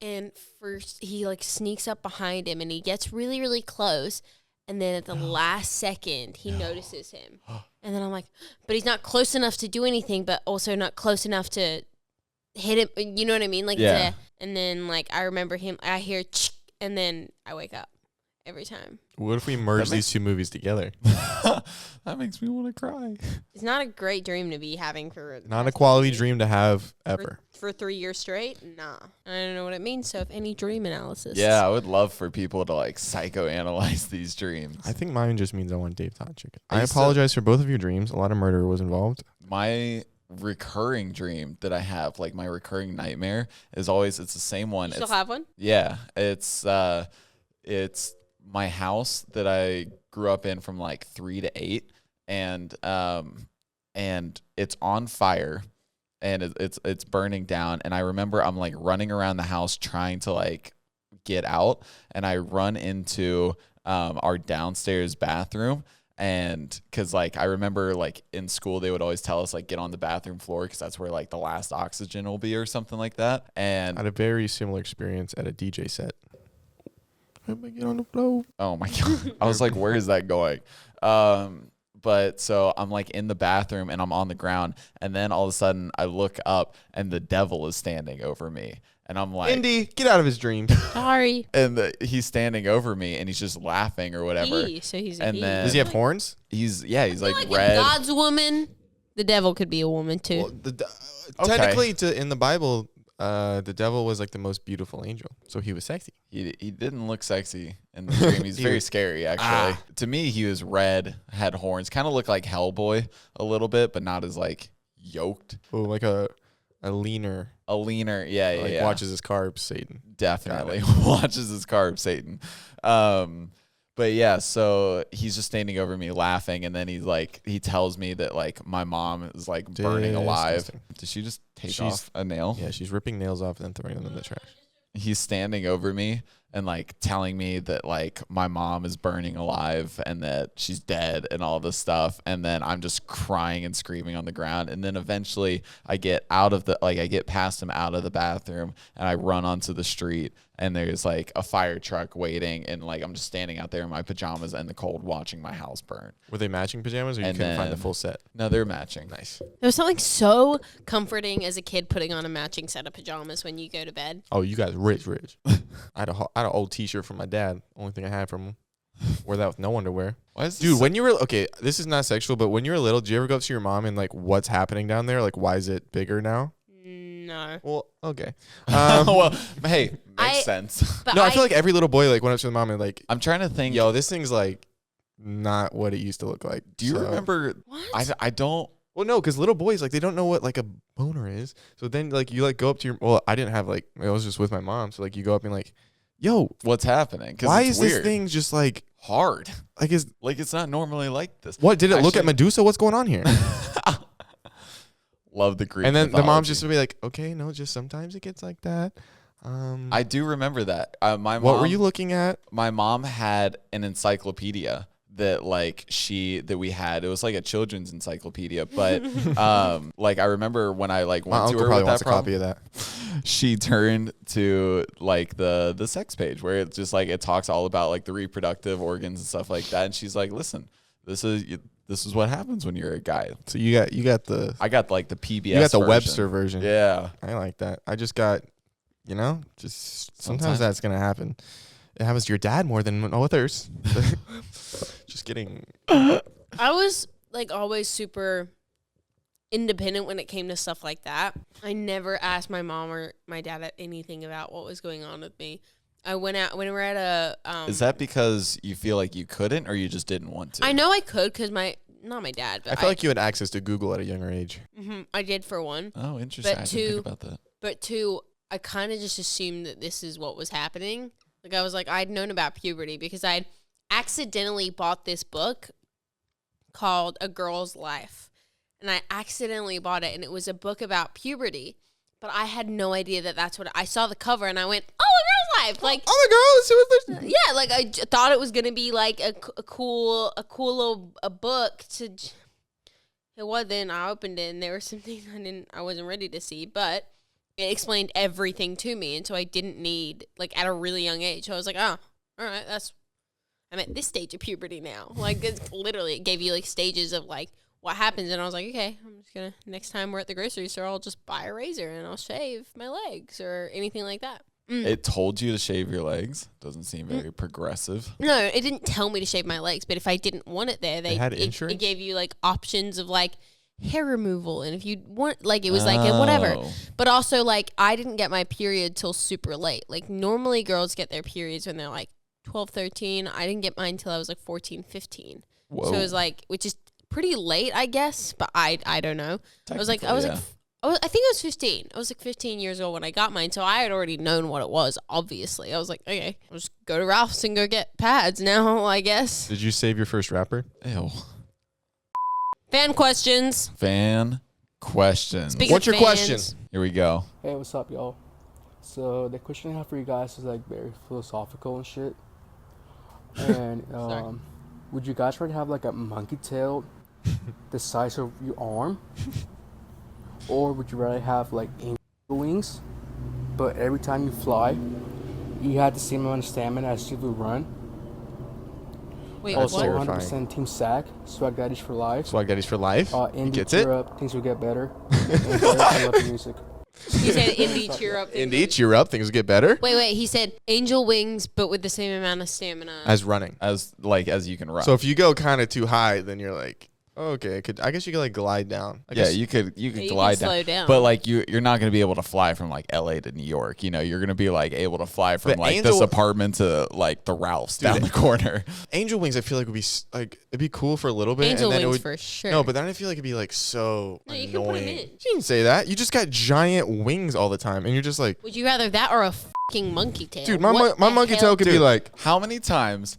and first he like sneaks up behind him, and he gets really, really close. And then at the last second, he notices him. And then I'm like, but he's not close enough to do anything, but also not close enough to hit him. You know what I mean? Like, yeah. And then like I remember him, I hear, and then I wake up every time. What if we merge these two movies together? That makes me want to cry. It's not a great dream to be having for Not a quality dream to have ever. For 3 years straight? Nah. I don't know what it means. So if any dream analysis. Yeah, I would love for people to like psychoanalyze these dreams. I think mine just means I want Dave Todd chicken. I I apologize for both of your dreams. A lot of murder was involved. My recurring dream that I have, like my recurring nightmare, is always it's the same one. You still have one? Yeah, it's my house that I grew up in from like 3 to 8, and it's on fire, and it's burning down. And I remember I'm like running around the house trying to like get out, and I run into our downstairs bathroom. And because like I remember like in school they would always tell us like get on the bathroom floor because that's where like the last oxygen will be or something like that. And I had a very similar experience at a DJ set. Get on the floor. Oh my God. I was like, where is that going? But so I'm like in the bathroom and I'm on the ground, and then all of a sudden I look up and the devil is standing over me. And I'm like, Indy, get out of his dream. Sorry. And he's standing over me and he's just laughing or whatever. So he's And then- Does he have horns? He's like like red. if God's a woman, the devil could be a woman too. Well, technically, in the Bible, the devil was like the most beautiful angel, so he was sexy. He didn't look sexy in the dream. He's very scary, actually. To me, he was red, had horns, kind of looked like Hellboy a little bit, but not as like yoked. Oh, like a leaner. A leaner, yeah. Watches his carbs, Satan. Definitely watches his carbs, Satan. But yeah, so he's just standing over me laughing, and then he tells me that like my mom is like burning alive. Disgusting. Did she just take off a nail? Yeah, she's ripping nails off and then throwing them in the trash. He's standing over me and like telling me that like my mom is burning alive and that she's dead and all this stuff. And then I'm just crying and screaming on the ground. And then eventually I get past him out of the bathroom and I run onto the street, and there's like a fire truck waiting, and like I'm just standing out there in my pajamas in the cold watching my house burn. Were they matching pajamas, or you couldn't find the full set? No, they're matching. Nice. There was something so comforting as a kid putting on a matching set of pajamas when you go to bed. Oh, you guys rich. I had an old T-shirt from my dad. Only thing I had from him. Wore that with no underwear. Dude, when you were this is not sexual, but when you were little, did you ever go up to your mom and like, what's happening down there? Like, why is it bigger now? No. Well, okay. Well, hey, makes sense. No, I feel like every little boy like went up to the mom and like, I'm trying to think. yo, this thing's like not what it used to look like. Do you remember? What? I don't. Well, no, because little boys, like, they don't know what, like, a boner is. So then, like, you, like, go up to your... Well, I didn't have, like... I was just with my mom. So, like, you go up and, like, yo... What's happening? Why it's is weird. this thing just, like... hard? Like, it's not normally like this. What? Did it look at Medusa? What's going on here? Love the Greek And then mythology. the mom's just would be like, okay, no, just sometimes it gets like that. I do remember that. My mom... What were you looking at? My mom had an encyclopedia that we had. It was like a children's encyclopedia, but like I remember when I like My went to uncle her probably with wants that a copy of that. she turned to like the sex page where it's just like it talks all about like the reproductive organs and stuff like that, and she's like, listen, this is what happens when you're a guy. So you got the... I got like the PBS You got the version. Webster version. Yeah. I like that. I just got, just sometimes that's going to happen. It happens to your dad more than others. Just kidding. I was like always super independent when it came to stuff like that. I never asked my mom or my dad anything about what was going on with me. I went out when we were at a. Is that because you feel like you couldn't, or you just didn't want to? I know I could because not my dad, but I feel like you had access to Google at a younger age. I did for one. Oh, interesting. I didn't think about that. But two, I kind of just assumed that this is what was happening. Like I was like, I'd known about puberty because I'd accidentally bought this book called A Girl's Life. And I accidentally bought it, and it was a book about puberty. But I had no idea that that's what I saw the cover, and I went, "Oh, A Girl's Life!" Like, oh my God, let's see what there's. Yeah, like I thought it was gonna be like a cool little book to. It wasn't. I opened it, and there were some things I wasn't ready to see, but it explained everything to me, and so I didn't need like at a really young age. I was like, "Oh, all right, I'm at this stage of puberty now." Like it's literally, it gave you like stages of like what happens, and I was like, okay, I'm just gonna next time we're at the grocery store, I'll just buy a razor and I'll shave my legs or anything like that. It told you to shave your legs. Doesn't seem very progressive. No, it didn't tell me to shave my legs, but if I didn't want it there, it gave you like options of like hair removal, and if you want, like it was like whatever. But also like I didn't get my period till super late. Like normally girls get their periods when they're like 12, 13. I didn't get mine till I was like 14, 15. Whoa. So it was like, which is pretty late, I guess, but I don't know. I think I was 15. I was like 15 years old when I got mine, so I had already known what it was, obviously. I was like, okay, I'll just go to Ralph's and go get pads now, I guess. Did you save your first wrapper? Ew. Fan questions. What's your question? Here we go. Hey, what's up, y'all? So the question I have for you guys is like very philosophical and shit. And would you guys rather have like a monkey tail the size of your arm, or would you rather have like angel wings, but every time you fly, you have the same amount of stamina as you would run? Wait, Also, what? 100% Team Sack, Swag Daddies for life. Swag Daddies for life. Indie Gets cheer it? up, things will get better. And I love music. He said indie cheer up. Indie cheer up, things get better. Wait. He said angel wings, but with the same amount of stamina. As running. As you can run. So if you go kind of too high, then you're like, okay, I guess you could like glide down. You could glide slow down. But like you're not going to be able to fly from like LA to New York. You know, you're going to be like able to fly from But like this apartment to like the Ralph's down the corner. Angel wings, I feel like would be like it'd be cool for a little bit. Angel and then wings for sure. No, but then I feel like it'd be like so No, you annoying. can put 'em in. You didn't say that. You just got giant wings all the time, and you're just like, Would you rather that or a fucking monkey tail? dude, What my the monkey hell? tail could be like. How many times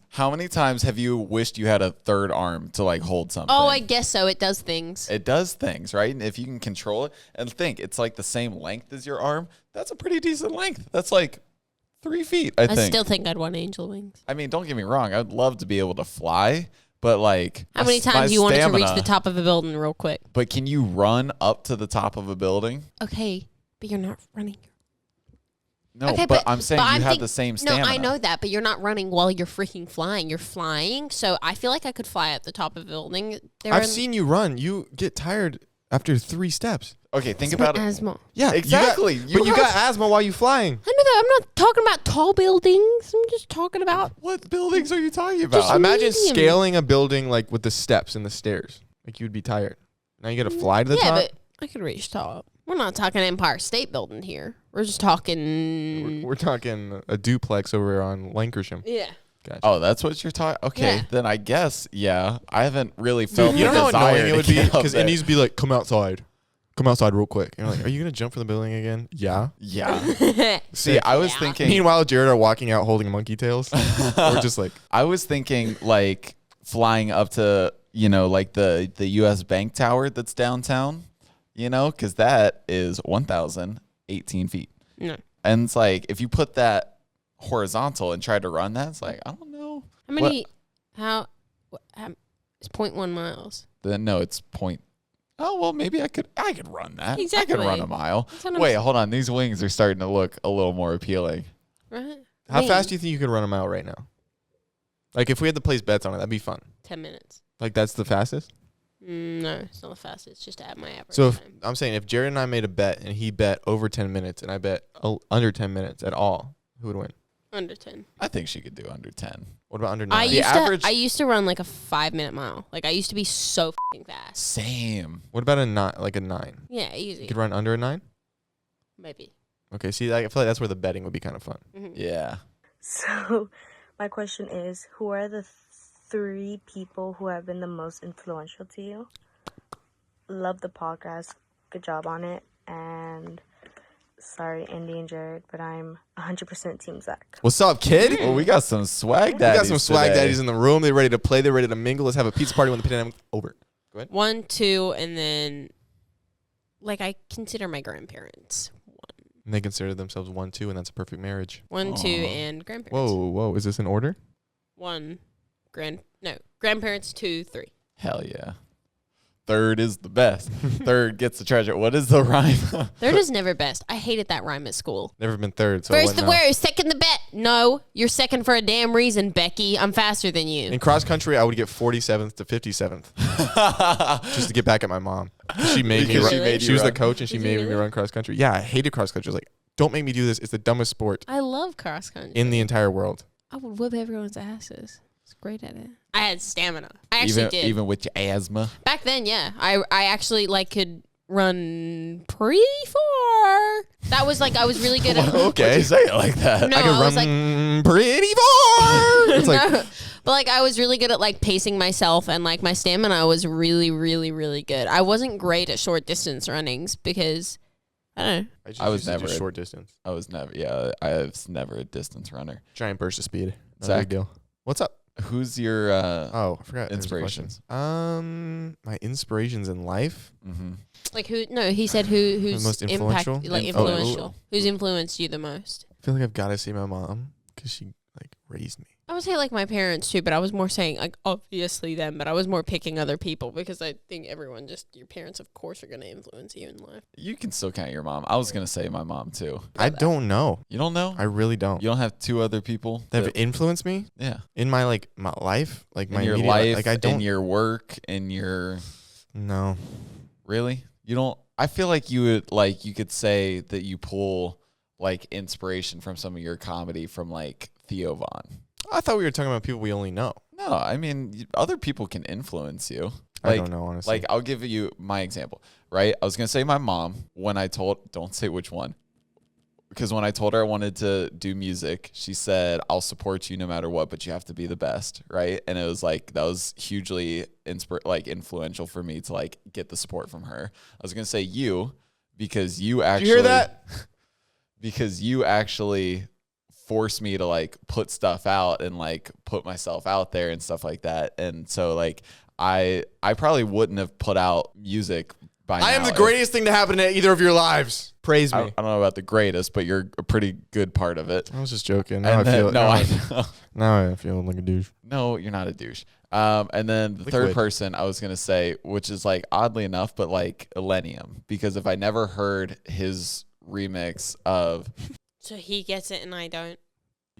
have you wished you had a third arm to like hold something? Oh, I guess so. It does things. It does things, right? And if you can control it and think it's like the same length as your arm, that's a pretty decent length. That's like 3 feet, I think. still think I'd want angel wings. I mean, don't get me wrong. I'd love to be able to fly, but like... How many times you wanted to reach the top of a building real quick? But can you run up to the top of a building? Okay, but you're not running. No, Okay, but I'm saying you have the same stamina. No, I know that, but you're not running while you're freaking flying. You're flying, so I feel like I could fly at the top of a building. I've seen you run. You get tired after 3 steps. Okay, think about it. Asthma. Yeah, Exactly. But you got asthma while you flying. I know that. I'm not talking about tall buildings. I'm just talking about. What buildings are you talking about? Just Imagine medium. scaling a building like with the steps and the stairs. Like you'd be tired. Now you got to fly to the top. But I could reach top. We're not talking Empire State Building here. We're just talking. We're talking a duplex over on Lankersham. Yeah. Gotcha. Oh, that's what you're talking. Okay, Yeah. then I guess I haven't really felt You the don't know how desire annoying it to would be get up because there. Indies be like, "Come outside real quick." And you're like, "Are you gonna jump for the building again?" Yeah. Yeah. See, I was thinking. Meanwhile, Jared are walking out holding monkey tails. We're just like, I was thinking like flying up to like the U.S. Bank Tower that's downtown. Because that is 1,018 feet. No. And it's like if you put that horizontal and try to run that, it's like I don't know. How many? It's 0.1 miles. Then no, it's point. Oh well, maybe I could run that. Exactly. I could run a mile. That's what I'm Wait, hold on. These wings are starting to look a little more appealing. Right? how Man, fast do you think you could run a mile right now? Like if we had to place bets on it, that'd be fun. 10 minutes. Like that's the fastest. No, it's not the fastest. It's just at my average So if, time. I'm saying if Jared and I made a bet and he bet over 10 minutes and I bet under 10 minutes at all, who would win? Under 10. I think she could do under 10. What about under 9? I used to run like a 5-minute mile. Like I used to be so f***ing fast. Same. What about a 9? Like a 9? Yeah, easy. You could run under a 9? Maybe. Okay, see, I feel like that's where the betting would be kind of fun. Mm-hmm. Yeah. So, my question is, who are the 3 people who have been the most influential to you? Love the podcast. Good job on it. And sorry, Andy and Jared, but I'm 100% Team Zach. What's up, kid? Well, we got some swag We daddies got some swag today. daddies in the room. They're ready to play. They're ready to mingle. Let's have a pizza party when the pandemic's over. Go ahead. 1, 2, and then like I consider my grandparents. And they consider themselves 1, 2, and that's a perfect marriage. 1, 2, and grandparents. Whoa. Is this in order? 1, grandparents, 2, 3. Hell yeah. Third is the best. Third gets the treasure. What is the rhyme? Third is never best. I hated that rhyme at school. Never been third, so I First the wouldn't know. worst, second the bet. No, you're second for a damn reason, Becky. I'm faster than you. In cross country, I would get 47th to 57th just to get back at my mom. She made me Because run. she made you She was the run. coach, and she Did made you me really? run cross country. Yeah, I hated cross country. I was like, don't make me do this. It's the dumbest sport I love cross country. in the entire world. I would whip everyone's asses. I was great at it. I had stamina. I actually did. Even with your asthma. Back then, yeah. I actually like could run pretty far. That was like I was really good at. Why'd you say it like that? No, I could I was run pretty far. It's like, No, but like I was really good at like pacing myself, and like my stamina was really, really, really good. I wasn't great at short distance runnings because I don't know. just I was used to do never- short distance. I was never a distance runner. Giant burst of speed. Not a Zach. big deal. What's up? Who's your Oh, I forgot. inspirations? My inspirations in life. Mm-hmm. Like who? No, he said who's most impact, influential? like Influential. influential. Who's influenced you the most? I feel like I've got to say my mom because she like raised me. I would say like my parents too, but I was more saying like obviously them, but I was more picking other people because I think everyone just your parents of course are gonna influence you in life. You can still count your mom. I was gonna say my mom too. I don't know. You don't know? I really don't. You don't have 2 other people That have influenced me yeah. in my my life, like my In your immediate life, Like I don't. in your work, in your No. really. You don't. I feel like you could say that you pull like inspiration from some of your comedy from like Theo Von. I thought we were talking about people we only know. No, I mean other people can influence you. I don't know, honestly. Like I'll give you my example, right? I was gonna say my mom when I told, don't say which one, because when I told her I wanted to do music, she said, "I'll support you no matter what, but you have to be the best," right? And it was like that was hugely influential for me to like get the support from her. I was gonna say you because you actually Did you hear that? because you actually force me to like put stuff out and like put myself out there and stuff like that. And so like I probably wouldn't have put out music by now. I am the greatest thing to happen to either of your lives. Praise I me. don't know about the greatest, but you're a pretty good part of it. I was just joking. Now And I then, feel. no, now I I, know. now I feel like a douche. No, you're not a douche. And then the third Liquid. person I was gonna say, which is like oddly enough, but like Illenium, because if I never heard his remix of So he gets it and I don't.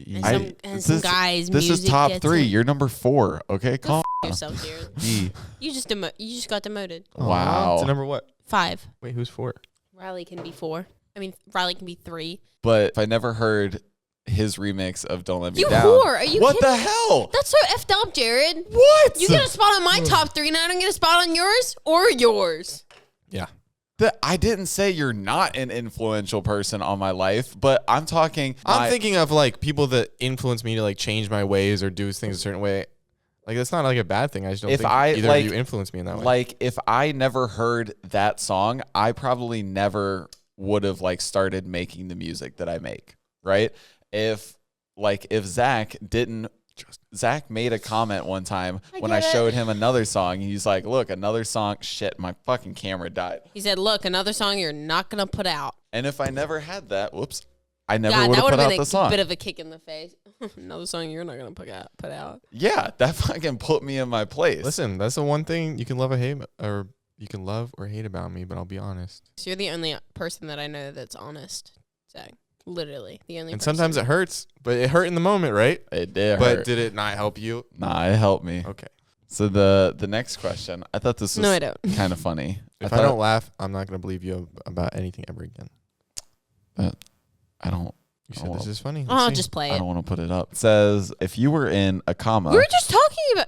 And I- some guys. this is music top gets 3. it. You're number 4. Okay, Go calm. yourself, Jared. E. You just got demoted. Wow. To number what? 5. Wait, who's 4? Riley can be 4. I mean, Riley can be 3. But if I never heard his remix of "Don't Let Me You Down," whore! Are you what kidding? the hell? That's so effed up, Jared. What? You get a spot on my top 3, and I don't get a spot on yours or yours. Yeah. I didn't say you're not an influential person on my life, but I'm talking. I'm thinking of like people that influence me to like change my ways or do things a certain way. Like that's not like a bad thing. I just don't If think I, either like- of you influence me in that way. like if I never heard that song, I probably never would have like started making the music that I make. Right? If Zach made a comment one time when I get it. showed him another song. He's like, "Look, another song." Shit, my fucking camera died. He said, "Look, another song you're not gonna put out." And if I never had that, whoops, I never God, would that have would put have out been the a song. bit of a kick in the face. Another song you're not gonna put out. Yeah, that fucking put me in my place. Listen, that's the one thing you can love or hate about me, but I'll be honest. So you're the only person that I know that's honest, Zach. Literally, the only. And person. sometimes it hurts, but it hurt in the moment, right? It did But hurt. did it not help you? Nah, it helped me. Okay. So the next question, I thought this was No, I don't. kind of funny. If I don't laugh, I'm not gonna believe you about anything ever again. I don't. You said this is funny. I'll Let's see. just play I it. don't want to put it up. It says, if you were in a comma. We were just talking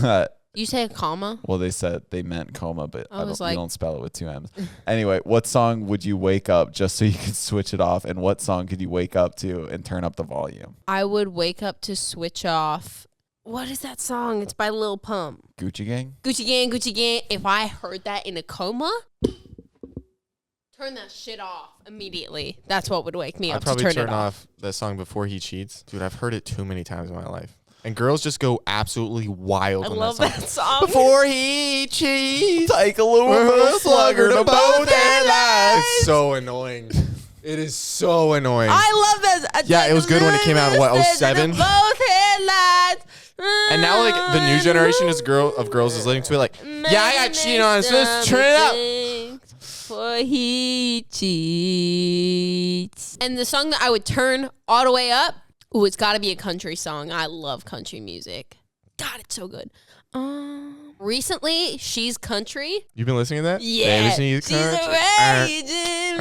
about. You say a comma? Well, they said they meant coma, but I was you like- don't spell it with 2 M's. Anyway, what song would you wake up just so you could switch it off? And what song could you wake up to and turn up the volume? I would wake up to switch off. What is that song? It's by Lil Pump. Gucci Gang? Gucci Gang, Gucci Gang. If I heard that in a coma, turn that shit off immediately. That's what would wake me I'd up to probably turn turn it off. off that song Before He Cheats. Dude, I've heard it too many times in my life. And girls just go absolutely wild I on love that song. that song. Before he cheats, Take a little slugger to both their lives. It's so annoying. It is so annoying. I love that. Yeah, it was good when it came out in, what, 07? Both headlighds. And now, like, the new generation of girls is listening to it like, yeah, I got cheated on, so let's turn it up. Before he cheats. And the song that I would turn all the way up, ooh, it's got to be a country song. I love country music. God, it's so good. Recently, She's Country. You've been listening to that? Yeah. Baby, She's a raging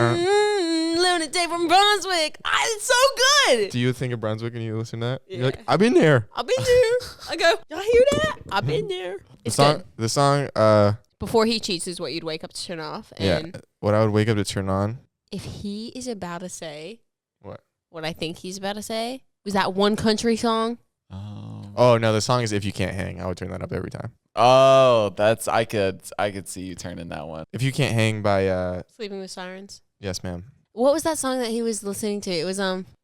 lunatic from Brunswick. It's so good. Do you think of Brunswick and you listen to that? Yeah. You're like, I've been there. I've been there. I go, y'all hear that? I've been there. It's good. The song, Before He Cheats is what you'd wake up to turn off. And yeah, what I would wake up to turn on. if he is about to say What I think he's about to say, was that one country song? Oh, no, the song is If You Can't Hang. I would turn that up every time. Oh, that's I could see you turning that one. If You Can't Hang by, Sleeping with Sirens. yes, ma'am. What was that song that he was listening to? It was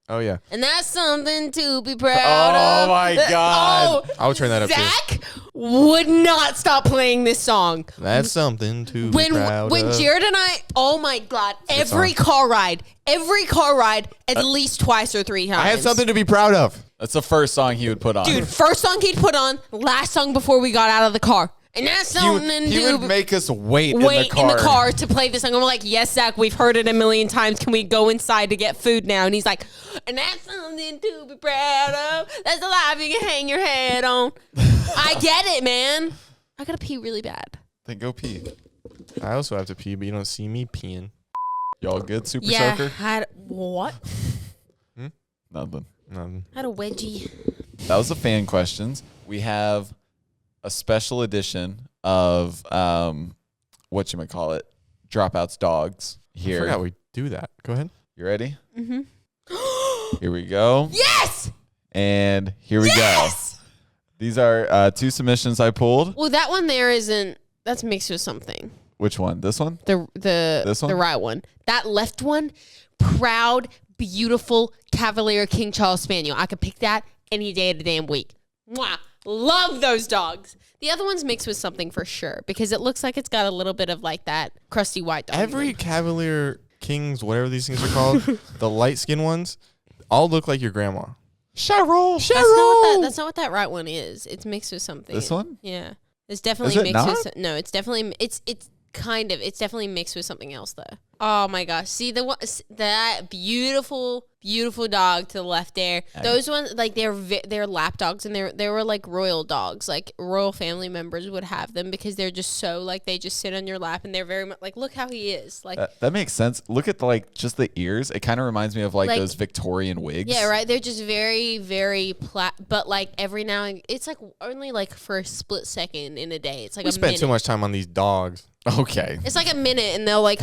Oh, yeah. and that's something to be proud of. Oh my God. I would turn that up too. Zach would not stop playing this song. That's something to be When proud of. Jared and I, oh my God, every song. car ride, at least twice or 3 times. I had something to be proud of. That's the first song he would put on. Dude, first song he'd put on, last song before we got out of the car. And that's something he to would make us wait in in the car. to play this song. I'm like, yes, Zach, we've heard it a million times. Can we go inside to get food now? And he's like, and that's something to be proud of. That's a life you can hang your head on. I get it, man. I gotta pee really bad. Then go pee. I also have to pee, but you don't see me peeing. Y'all good, Super Yeah, Soaker? what? Nothing. Nothing. Had a wedgie. That was the fan questions. We have a special edition of whatchamacallit, Dropouts Dogs I here. forgot we do that. Go ahead. You ready? Mm-hmm. Here we go. Yes! And here we go. These are 2 submissions I pulled. Well, that one there isn't. That's mixed with something. Which one? This one? This one? The right one. That left one, proud, beautiful Cavalier King Charles Spaniel. I could pick that any day of the damn week. Mwah. Love those dogs. The other one's mixed with something for sure because it looks like it's got a little bit of like that crusty white dog. Every Cavalier Kings, whatever these things are called, the light skinned ones, all look like your grandma. Cheryl. That's not what that right one is. It's mixed with something. This one? Yeah. It's definitely Is it mixed not? with no, it's definitely it's definitely mixed with something else though. Oh my gosh. See that beautiful dog to the left there. Those ones like they're lap dogs and they were like royal dogs. Like royal family members would have them because they're just so like they just sit on your lap and they're very much like look how he is. Like That makes sense. Look at just the ears. It kind of reminds me of like those Victorian wigs. yeah, right. They're just very, very but like every now and it's like only like for a split second in a day. It's like We a spent minute. too much time on these dogs. Okay. It's like a minute and they'll like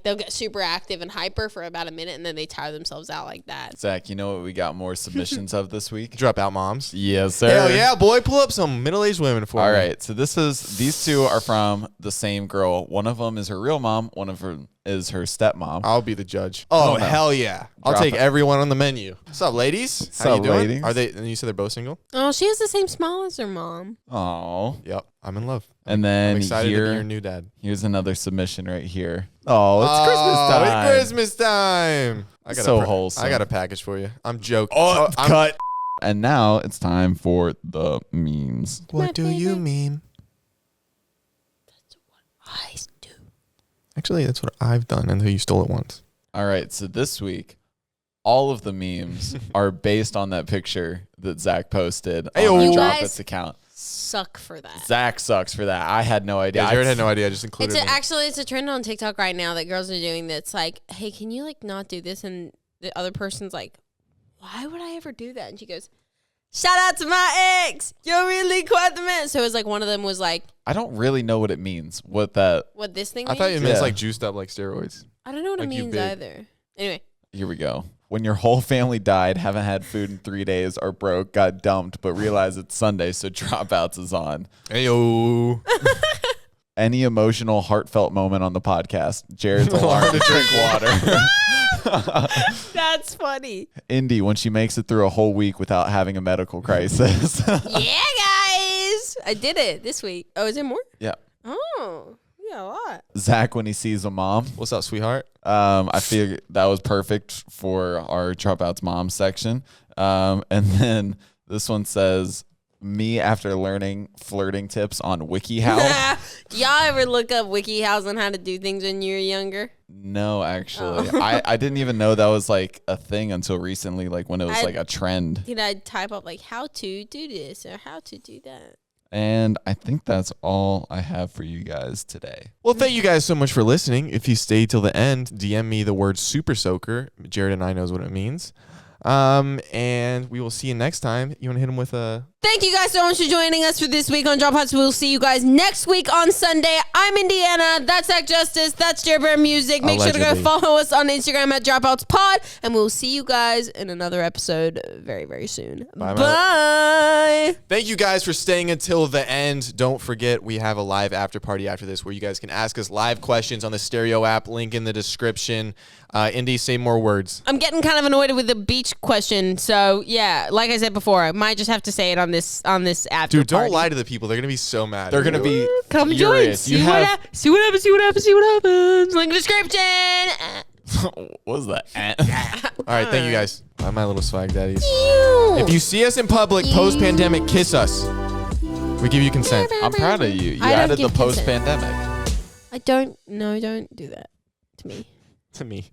they'll get super active and hyper for about a minute and then they tire themselves out like that. Zach, you know what we got more submissions of this week? Dropout moms. Yes, sir. Hell yeah, boy. Pull up some middle-aged women for me. All right. So these 2 are from the same girl. One of them is her real mom. One of them is her stepmom. I'll be the judge. Oh, no. hell yeah. I'll Drop take it. everyone on the menu. What's up, ladies? How Sup, you doing? ladies? Are they? And you said they're both single? Oh, she has the same smile as her mom. Oh. Yep. I'm in love. And then I'm excited to be your here, new dad. here's another submission right here. Oh, it's Christmas time. It's Christmas time. I got So wholesome. I got a package for you. I'm joking. Oh, I'm- cut. And now it's time for the memes. What do you mean? I do. Actually, that's what I've done until you stole it once. All right. So this week, all of the memes are based on that picture that Zach posted on Ayo. the You Dropouts guys- account. Suck for that. Zach sucks for that. I had no idea. Yeah, Jared had no idea. I just included It's it. actually it's a trend on TikTok right now that girls are doing that's like, hey, can you like not do this? And the other person's like, why would I ever do that? And she goes, shout out to my ex. You're really quite the man. So it was like one of them was like, I don't really know what it means. What this thing I means? thought you meant Yeah. like juiced up like steroids. I don't know what like it you means big. either. Anyway. Here we go. When your whole family died, haven't had food in 3 days, are broke, got dumped, but realize it's Sunday, so Dropouts is on. Heyo. Any emotional, heartfelt moment on the podcast? Jared's alarm to drink water. That's funny. Indy, when she makes it through a whole week without having a medical crisis. Yeah, guys. I did it this week. Oh, is there more? Yeah. Oh, yeah, a lot. Zach, when he sees a mom. What's up, sweetheart? I feel that was perfect for our Dropouts mom section. And then this one says, me after learning flirting tips on WikiHow. Do y'all ever look up WikiHows on how to do things when you were younger? No, actually. I didn't even know that was like a thing until recently, like when it was like a trend. Did I type up like how to do this or how to do that? And I think that's all I have for you guys today. Well, thank you guys so much for listening. If you stay till the end, DM me the word super soaker. Jared and I knows what it means. And we will see you next time. You want to hit him with a... Thank you guys so much for joining us for this week on Dropouts. We'll see you guys next week on Sunday. I'm Indiana. That's Zach Justice. That's Jared Bear Music. Make sure to go Allegedly. follow us on Instagram at Dropouts Pod. And we'll see you guys in another episode very, very soon. Bye, Bye. Thank you guys for staying until the end. Don't forget, we have a live after party after this where you guys can ask us live questions on the Stereo app. Link in the description. Indy, say more words. I'm getting kind of annoyed with the beach question. So, yeah, like I said before, I might just have to say it on this after Dude, don't party. lie to the people. They're going to be so mad. They're going to be Come join. furious. See what happens. See what happens. Link in the description. What was that? All right, thank you guys. Bye, my little swag daddies. If you see us in public post-pandemic, kiss us. We give you consent. I'm proud of you. You I don't added the give consent. post-pandemic. I don't do that to me. To me.